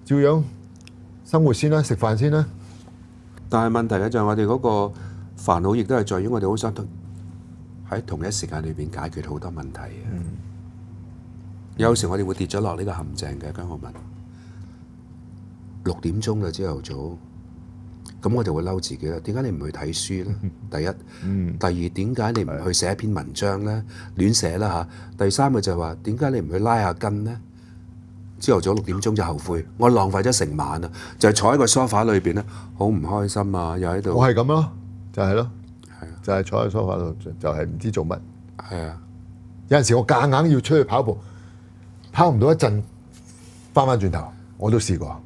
照樣生活先啦，食飯先啦。但係問題咧就係我哋嗰個煩惱，亦都係在於我哋好想喺同一時間裏邊解決好多問題嘅。有時我哋會跌咗落呢個陷阱嘅，姜浩文。6點鐘啦，朝頭早，咁我就會嬲自己啦。點解你唔去睇書咧？第一，第二，點解你唔去寫一篇文章咧？亂寫啦嚇。第三個就係話，點解你唔去拉下筋咧？朝頭早6點鐘就後悔，我浪費咗成晚啊！就係坐喺個梳化裏邊咧，好唔開心啊！又喺度，我係咁咯，就係咯，係啊，就係坐喺梳化度，就係唔知做乜。係啊，有陣時我夾硬要出去跑步，跑唔到一陣，翻轉頭我都試過，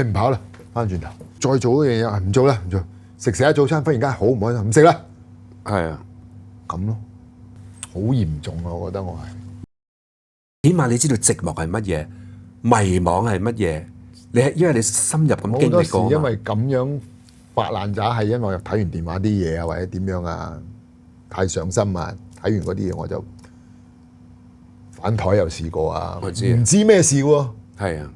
唔跑啦，翻轉頭再做嗰樣嘢，唔做啦，唔做，食一早餐，忽然間好唔開心，唔食啦，係啊，咁咯，好嚴重啊！我覺得我係，起碼你知道寂寞係乜嘢。迷惘係乜嘢？你係因為你深入咁經歷過。好多時因為咁樣發爛渣，係因為睇完電話啲嘢啊，或者點樣啊，太上心啊，睇完嗰啲嘢我就反台又試過啊，我知唔知咩事喎。係啊，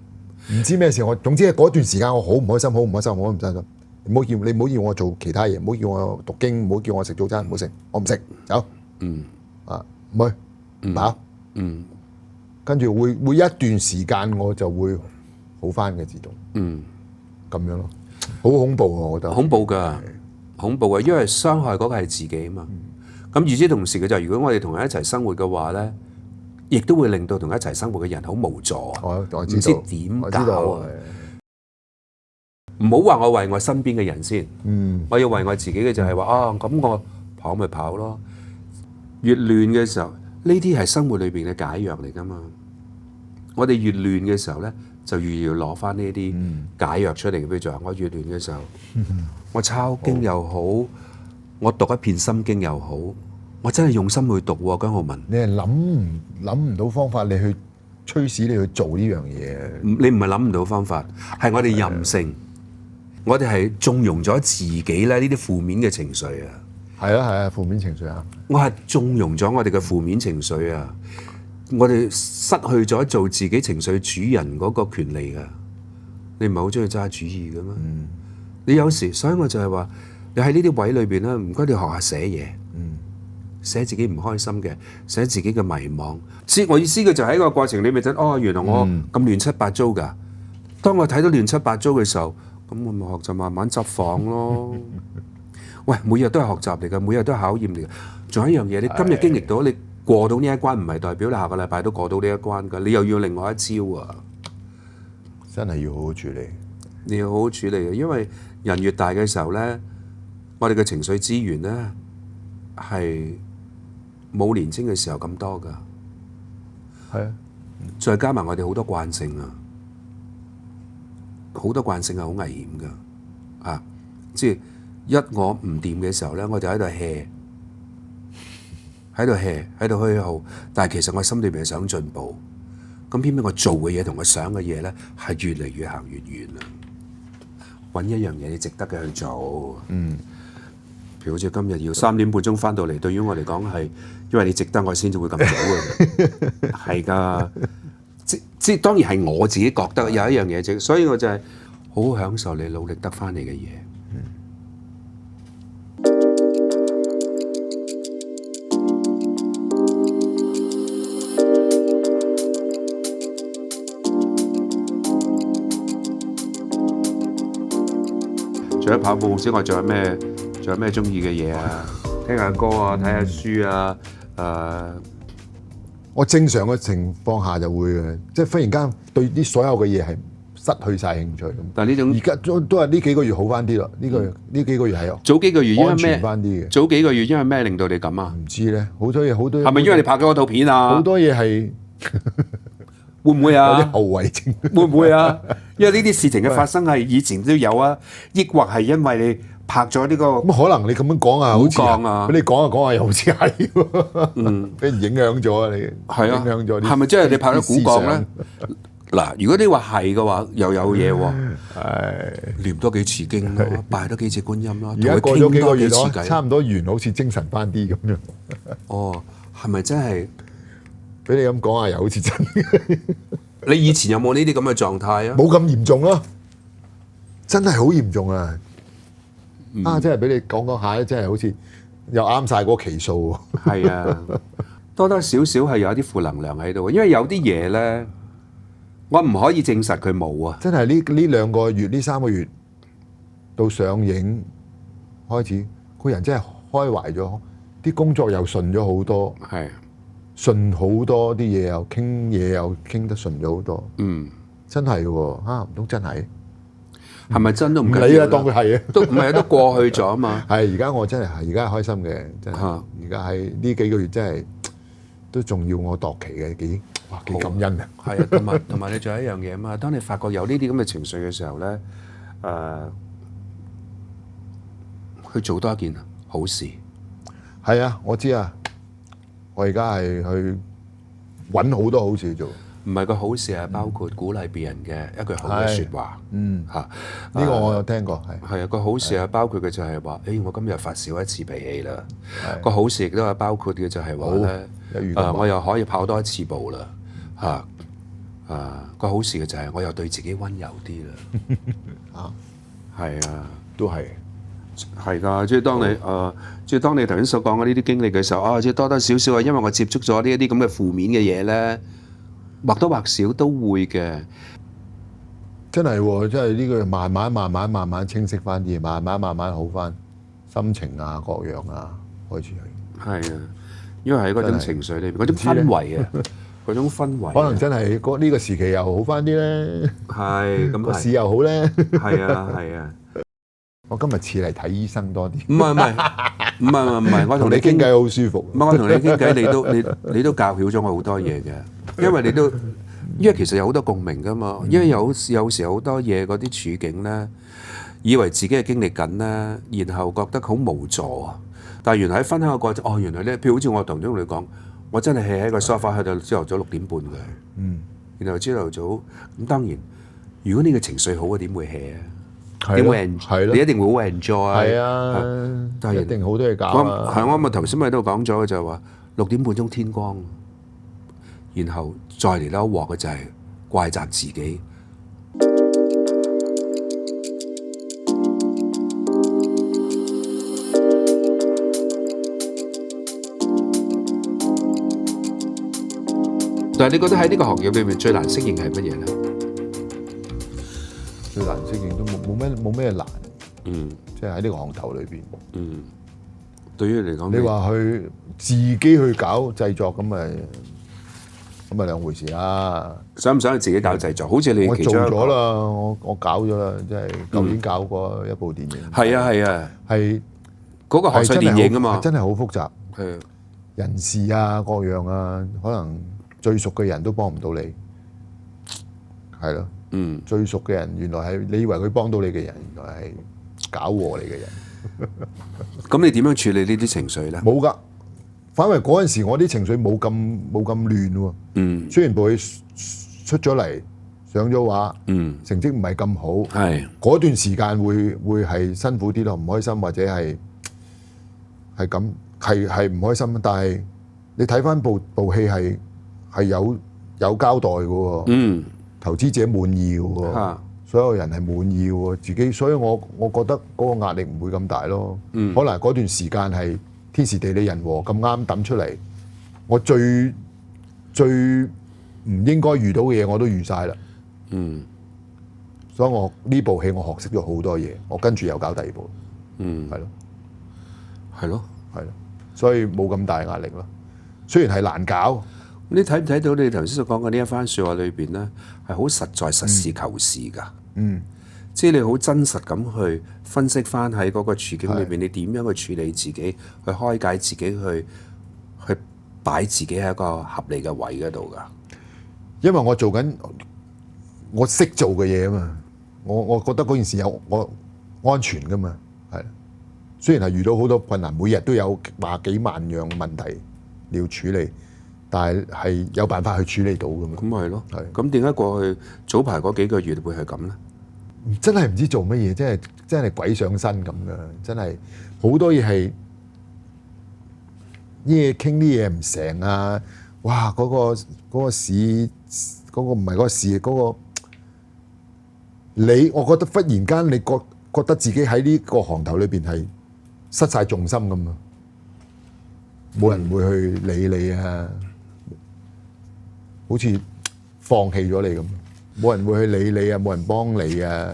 唔知咩事，我總之係嗰段時間我好唔開心，好唔開心，我都唔開心。你唔好要我做其他嘢，唔好叫我讀經，唔好叫我食早餐，唔好食，我唔食，走。唔去跑。跟住會一段時間我就會好翻嘅自動，咁樣咯，好恐怖啊！我覺得恐怖㗎，恐怖㗎，因為傷害嗰個係自己啊嘛。咁與此同時嘅就係，如果我哋同人一齊生活嘅話咧，亦都會令到同一齊生活嘅人好無助啊，我唔知點搞啊！唔好話我為我身邊嘅人先，我要為我自己嘅就係話咁我跑咪跑咯。越亂嘅時候，呢啲係生活裏邊嘅解藥嚟㗎嘛。我哋越亂嘅時候咧，就越要攞翻呢啲解藥出嚟。譬如就話我越亂嘅時候，我抄經又好，我讀一遍心經又好，我真係用心去讀喎，姜浩文。你係諗唔到方法，你去驅使你去做呢樣嘢。你唔係諗唔到方法，係我哋任性，我哋係縱容咗自己咧呢啲負面嘅情緒啊。係啊，負面情緒啊！我係縱容咗我哋嘅負面情緒啊！我哋失去咗做自己情緒主人嗰個權利啊！你唔係好中意揸主意嘅咩？你有時，所以我就係話，你喺呢啲位裏邊咧，唔該你學下寫嘢，寫自己唔開心嘅，寫自己嘅迷惘。我意思嘅就喺個過程裏面就原來我咁亂七八糟㗎。當我睇到亂七八糟嘅時候，咁我咪學習慢慢執放咯。喂，每日都係學習嚟㗎，每日都係考驗嚟㗎。仲有一樣嘢，你今日經歷到，你過到呢一關，唔係代表你下個禮拜都過到呢一關㗎。你又要另外一招啊！真係要好好處理。你要好好處理嘅，因為人越大嘅時候咧，我哋嘅情緒資源咧係冇年青嘅時候咁多㗎。係啊，再加埋我哋好多慣性啊，好多慣性係好危險㗎。啊，即係一我唔掂嘅時候咧，我就喺度 hea，喺度虛耗，但係其實我心裏邊係想進步。咁偏偏我做嘅嘢同我想嘅嘢咧，係越嚟越行越遠啊！揾一樣嘢你值得嘅去做。譬如好似今日要3點半鐘翻到嚟，對於我嚟講係，因為你值得我先至會咁早嘅，係㗎。即當然係我自己覺得有一樣嘢啫，所以我就係好好享受你努力得翻嚟嘅嘢。除咗跑步之外，仲有咩中意嘅嘢啊？聽下歌啊，睇下書啊，我正常嘅情況下就會嘅，即係忽然間對啲所有嘅嘢係失去晒興趣咁。但係呢種而家都係呢幾個月好翻啲咯，呢幾個月係早幾個月因為安咩全翻啲嘅。早幾個月因為咩令到你咁啊？唔知咧，好多嘢好多係咪因為你拍咗嗰套片啊？好多嘢係會唔會有啲啊？後遺症。會唔會啊？因為呢啲事情嘅發生係以前都有啊，抑或係因為你拍咗呢個咁可能你咁樣講啊，好似古講啊俾你講下講下又好似係喎，俾人影響咗啊！你係啊，影響咗啲係咪即係你拍咗古講咧思想？嗱，如果你話係嘅話，又有嘢喎。係念多幾次經咯，拜多幾次觀音咯，而家過咗幾個月咯，同佢傾多幾次偈差唔多完，好似精神翻啲咁樣。哦，係咪真係？俾你咁講下，又好似真嘅，你以前有冇呢啲咁嘅狀態啊？冇咁嚴重咯，真係好嚴重啊！真係俾你講講下咧，真係好似又啱晒嗰個期數喎。係啊，多多少少係有一啲負能量喺度，因為有啲嘢咧，我唔可以證實佢冇啊。真係呢2個月、呢3個月到上映開始，個人真係開懷咗，啲工作又順咗好多，係，順好多啲嘢又傾得順咗好多。真係喎，唔通真係？係咪真都唔唔理啦，緊要啦當佢係啊。都唔係都過去咗啊嘛。係而家我真係而家係開心嘅，真係。嚇而家喺呢幾個月真係都仲要我度期嘅，幾感恩啊！係啊，同埋你仲有一樣嘢啊嘛。當你發覺有呢啲咁嘅情緒嘅時候咧，去做多一件好事。係啊，我知啊，我而家係去揾好多好事做。唔係個好事係包括鼓勵別人嘅一句好嘅説話。嚇，呢個我有聽過，係。係啊，個好事係包括嘅就係話，我今日發少一次脾氣啦。個好事亦都係包括嘅就係話咧，我又可以跑多一次步啦。個好事嘅就係我又對自己溫柔啲啦。係啊，都係。係㗎，即係當你頭先所講嘅呢啲經歷嘅時候，即係多多少少因為我接觸咗呢一啲咁嘅負面嘅嘢咧。或多或少都會嘅，真係喎！真係呢個慢慢清晰翻啲，慢慢好翻，心情啊各樣啊開始係。係啊，因為喺嗰種情緒裏邊，嗰種氛圍啊，嗰種氛圍。可能真係呢個時期又好翻啲咧。係咁個市又好咧。係啊。我今日似嚟睇醫生多啲。唔係，我同你傾偈好舒服。唔係我同你傾偈，你都教曉咗我好多嘢嘅。因為其實有好多共鳴噶嘛，因為有時好多嘢嗰啲處境咧，以為自己係經歷緊咧，然後覺得好無助啊。但係原來喺分享嘅過程，原來咧，譬如好似我同咗你講，我真係喺個 sofa 喺度朝頭早6點半嘅，然後朝頭早咁當然，如果你嘅情緒好，點會 hea 啊？點會 enjoy？你一定會好 enjoy。係啊，但係一定好多嘢搞啊。我咪頭先咪都講咗嘅就係話6點半鐘天光。然後再嚟到一鑊嘅就係怪責自己。但係你覺得喺呢個行業裏面最難適應係乜嘢咧？最難適應都冇咩難。即係喺呢個行頭裏邊。對於你嚟講，你話去自己去搞製作咁咪兩回事啦。想唔想去自己搞製作？好似你我其中做咗啦，我搞咗啦，即係舊年搞過一部電影。係啊，係嗰個賀歲電影啊嘛，真係好複雜。係人事啊，各樣啊，可能最熟嘅人都幫唔到你。係咯，最熟嘅人原來係你以為佢幫到你嘅人，原來係搞禍你嘅人。咁你點樣處理呢啲情緒咧？冇㗎。反為嗰陣時，我啲情緒冇咁亂喎。雖然部戲出咗嚟，上咗畫，成績唔係咁好。嗰段時間會係辛苦啲咯，唔開心或者係係咁係唔開心，但係你睇翻部戲係有交代嘅喎，投資者滿意嘅喎，所有人係滿意嘅喎，自己，所以我覺得嗰個壓力唔會咁大咯。可能嗰段時間係天時地利人和咁啱揼出嚟，我最唔應該遇到嘅嘢我都遇晒啦。所以我呢部戲我學識咗好多嘢，我跟住又搞第二部。係咯，所以冇咁大壓力咯。雖然係難搞，你睇唔睇到你頭先所講嘅呢一番説話裏邊咧，係好實在、實事求是㗎。即係你好真實咁去分析翻喺嗰個處境裏邊，你點樣去處理自己，去開解自己，去擺自己喺一個合理嘅位嗰度㗎。因為我做緊我識做嘅嘢啊嘛，我覺得嗰件事有我安全㗎嘛，係。雖然係遇到好多困難，每日都有幾萬樣問題你要處理，但係有辦法去處理到㗎嘛。咁咪係咯。咁點解過去早排嗰幾個月會係咁咧？真係唔知做乜嘢，真係鬼上身咁㗎，真係好多嘢係啲嘢傾啲嘢唔成啊！哇，嗰個市嗰個唔係嗰個市嗰個我覺得忽然間你覺得自己喺呢個行頭裏邊係失晒重心咁啊！冇人會去理你啊，好似放棄咗你咁。冇人會去理你啊，冇人幫你啊，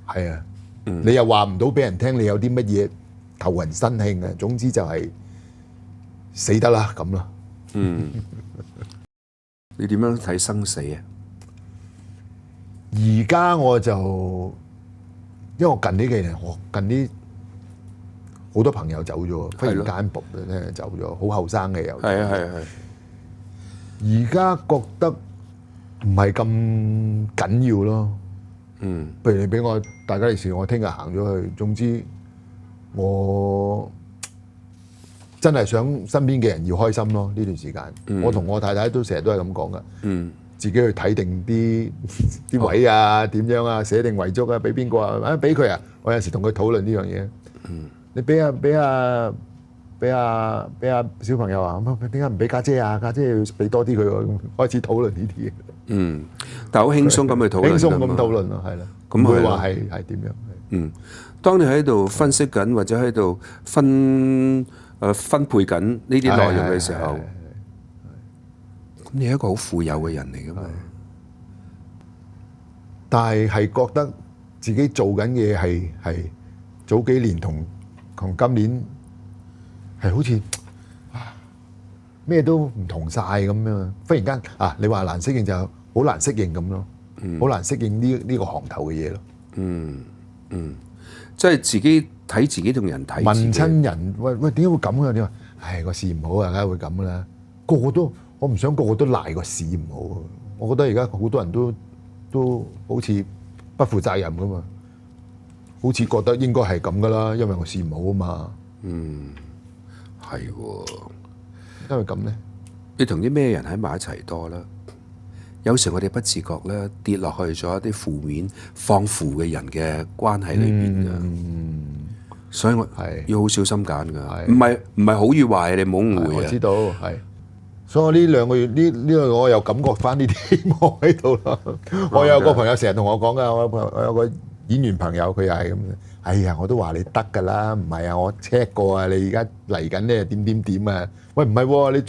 係啊，你又話唔到俾人聽你有啲乜嘢頭暈身興啊，總之就係死得啦咁咯。你點樣睇生死啊？而家我就因為我近呢幾年，我近呢好多朋友走咗，忽然間仆咧走咗，好後生嘅又。係。而家覺得唔係咁緊要咯。譬如你俾我大家利是，我聽日行咗去。總之我真係想身邊嘅人要開心咯。呢段時間，我同我太太都成日都係咁講噶。自己去睇定啲位啊，點樣啊，寫定遺囑啊，俾邊個啊？俾佢啊！我有時同佢討論呢樣嘢。你俾小朋友啊？咁點解唔俾家姐啊？家姐要俾多啲佢喎。開始討論呢啲嘢。但係好輕鬆咁去討論。輕鬆咁討論咯，係啦。咁佢話係點樣？當你喺度分析緊或者喺度分配緊呢啲內容嘅時候，咁你係一個好富有嘅人嚟㗎嘛？但係覺得自己做緊嘢係早幾年同今年係好似咩都唔同晒咁樣。忽然間你話難適應就好難適應咁咯，好難適應呢個行頭嘅嘢咯。即係自己睇自己同人睇。問親人喂點解會咁㗎？點話個市唔好啊，梗係會咁㗎啦。我唔想個個都賴個市唔好。我覺得而家好多人都好似不負責任㗎嘛，好似覺得應該係咁㗎啦，因為個市唔好啊嘛。係喎。因為咁咧，你同啲咩人喺埋一齊多啦？有時我哋不自覺咧跌落去咗一啲負面放負嘅人嘅關係裏邊㗎。所以我要好小心揀㗎。唔係好與壞，你唔好誤會啊。我知道係。所以我呢2個月呢我又感覺翻呢啲希望喺度啦。我有個朋友成日同我講㗎，我有個演員朋友佢又係咁。哎呀，我都話你得㗎啦，唔係啊，我 check 過啊，你而家嚟緊咧點啊？喂，唔係喎，你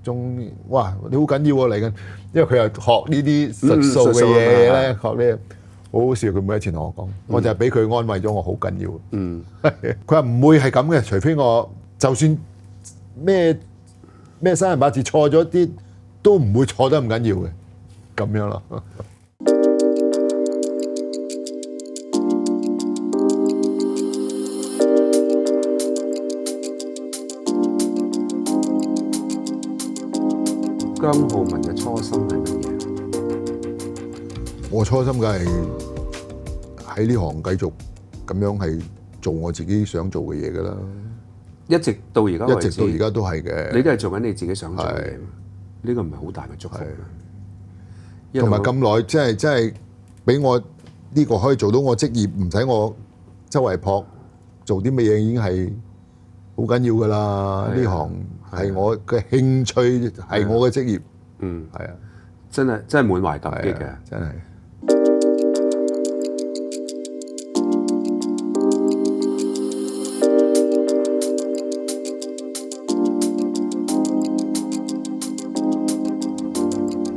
仲哇，你好緊要喎嚟緊，因為佢又學呢啲術數嘅嘢咧，學呢好好笑。佢每一次同我講，我就係俾佢安慰咗我，好緊要。佢話唔會係咁嘅，除非我就算咩生人八字錯咗啲，都唔會錯得咁緊要嘅，咁樣咯。姜皓文嘅初心係乜嘢？我初心梗係喺呢行繼續咁樣係做我自己想做嘅嘢㗎啦。一直到而家為止，一直到而家都係嘅。你都係做緊你自己想做嘅嘢，呢個唔係好大嘅祝福。同埋咁耐，真係俾我呢個可以做到我職業，唔使我周圍撲做啲乜嘢，已經係好緊要㗎啦！呢行係我嘅興趣，係我嘅職業。係啊，真係滿懷感激嘅，真係。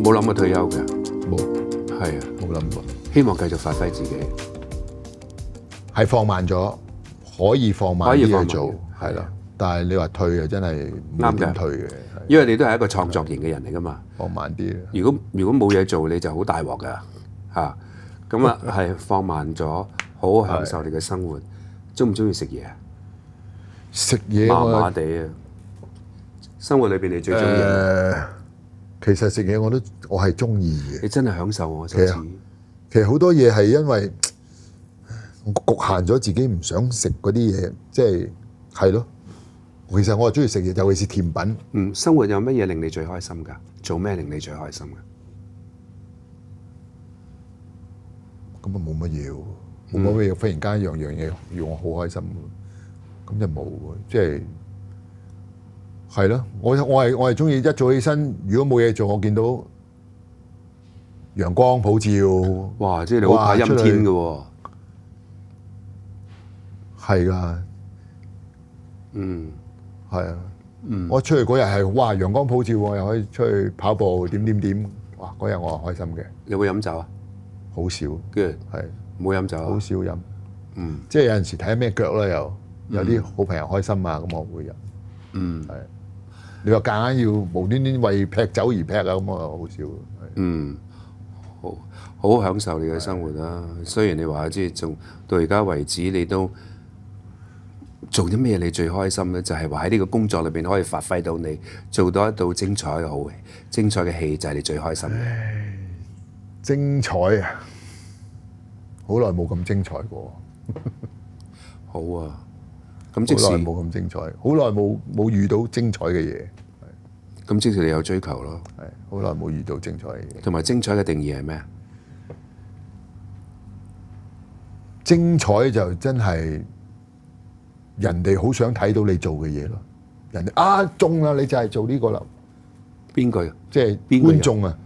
冇諗過退休嘅，冇，係啊，冇諗過。希望繼續發揮自己，係放慢咗，可以放慢啲去做，係啦。但係你話退啊，真係冇點退嘅，因為你都係一個創作型嘅人嚟噶嘛。放慢啲。如果冇嘢做，你就好大鑊噶嚇。咁啊，係放慢咗，好好享受你嘅生活。中唔中意食嘢啊？食嘢麻麻地啊！生活裏邊你最中意？其實食嘢我係中意嘅。你真係享受我首次。其實好多嘢係因為我局限咗自己唔想食嗰啲嘢，即係咯。其實我係中意食嘢，尤其是甜品。生活有乜嘢令你最開心㗎？做咩令你最開心㗎？咁啊冇乜嘢喎，冇乜嘢，忽然間樣嘢要我好開心喎，咁就冇喎，即係咯。我係中意一早起身，如果冇嘢做，我見到陽光普照，哇！即係你好怕陰天嘅喎。係㗎。係啊。我出去嗰日係哇陽光普照喎，又可以出去跑步點，哇！嗰日我係開心嘅。你會飲酒啊？好少。Good。係。冇飲酒啊？好少飲。即係有陣時睇下咩腳啦，有啲好朋友開心啊，咁我會飲。係。你話夾硬要無端端為劈酒而劈啊，咁我好少。好享受你嘅生活啦。雖然你話即係仲到而家為止，你都做啲咩你最開心咧？就係話喺呢個工作裏邊可以發揮到你做到一道精彩嘅戲，就係你最開心嘅。精彩啊！好耐冇咁精彩過。好啊！咁即使好耐冇咁精彩，好耐冇遇到精彩嘅嘢。咁即使你有追求咯。係好耐冇遇到精彩嘅嘢。同埋精彩嘅定義係咩啊？精彩就真係人哋好想睇到你做嘅嘢咯。人哋中啦，你就係做呢個啦。邊個？即係觀眾啊。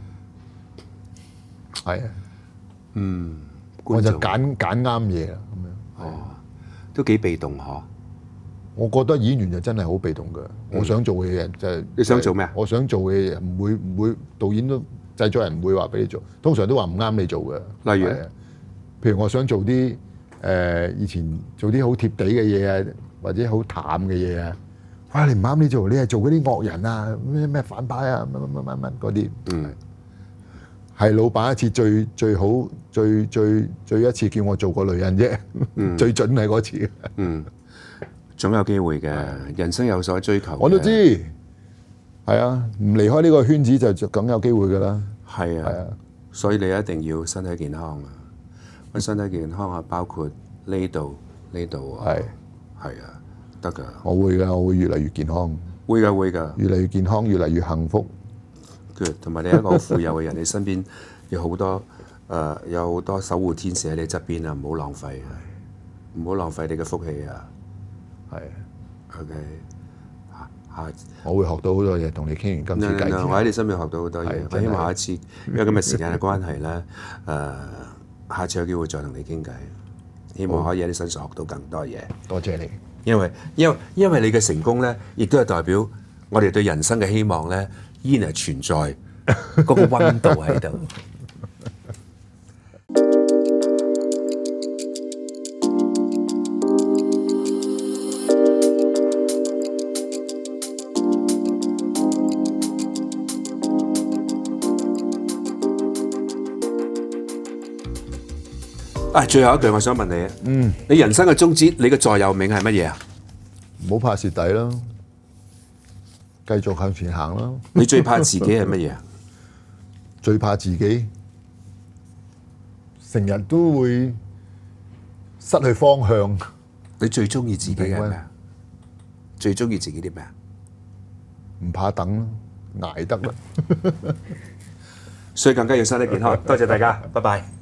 係啊。我就揀啱嘢啦，咁樣。都幾被動嗬。我覺得演員就真係好被動㗎。我想做嘅嘢就係你想做咩啊？我想做嘅嘢唔會導演都製作人唔會話俾你做，通常都話唔啱你做嘅。例如譬如我想做啲以前做啲好貼地嘅嘢啊，或者好淡嘅嘢啊，哇！你唔啱你做，你係做嗰啲惡人啊，咩反派啊，乜嗰啲。係老闆一次最好最一次叫我做個女人啫，最準係嗰次。總有機會嘅，人生有所追求。我都知，係啊，唔離開呢個圈子就梗有機會㗎啦。係啊，所以你一定要身體健康啊！咁身體健康啊，包括呢度啊，係啊，得㗎。我會㗎，我會越嚟越健康。會㗎，越嚟越健康，越嚟越幸福。同埋你係一個好富有嘅人，你身邊有好多守護天使喺你側邊啊！唔好浪費啊！唔好浪費你嘅福氣啊！係。OK。我會學到好多嘢，同你傾完今次偈。我喺你身邊學到好多嘢。我希望下一次，因為今日時間嘅關係咧，下次有機會再同你傾偈。希望可以喺你身上學到更多嘢。多謝你。因為你嘅成功咧，亦都係代表我哋對人生嘅希望咧，依然係存在嗰個溫度喺度。最後一句我想問你，你人生嘅宗旨，你嘅座右銘係乜嘢啊？唔好怕蝕底咯，繼續向前行咯。你最怕自己係乜嘢啊？最怕自己成日都會失去方向。你最中意自己嘅係咩？最中意自己啲咩啊？唔怕等咯，捱得啦。所以更加要身體健康。多謝大家，拜拜。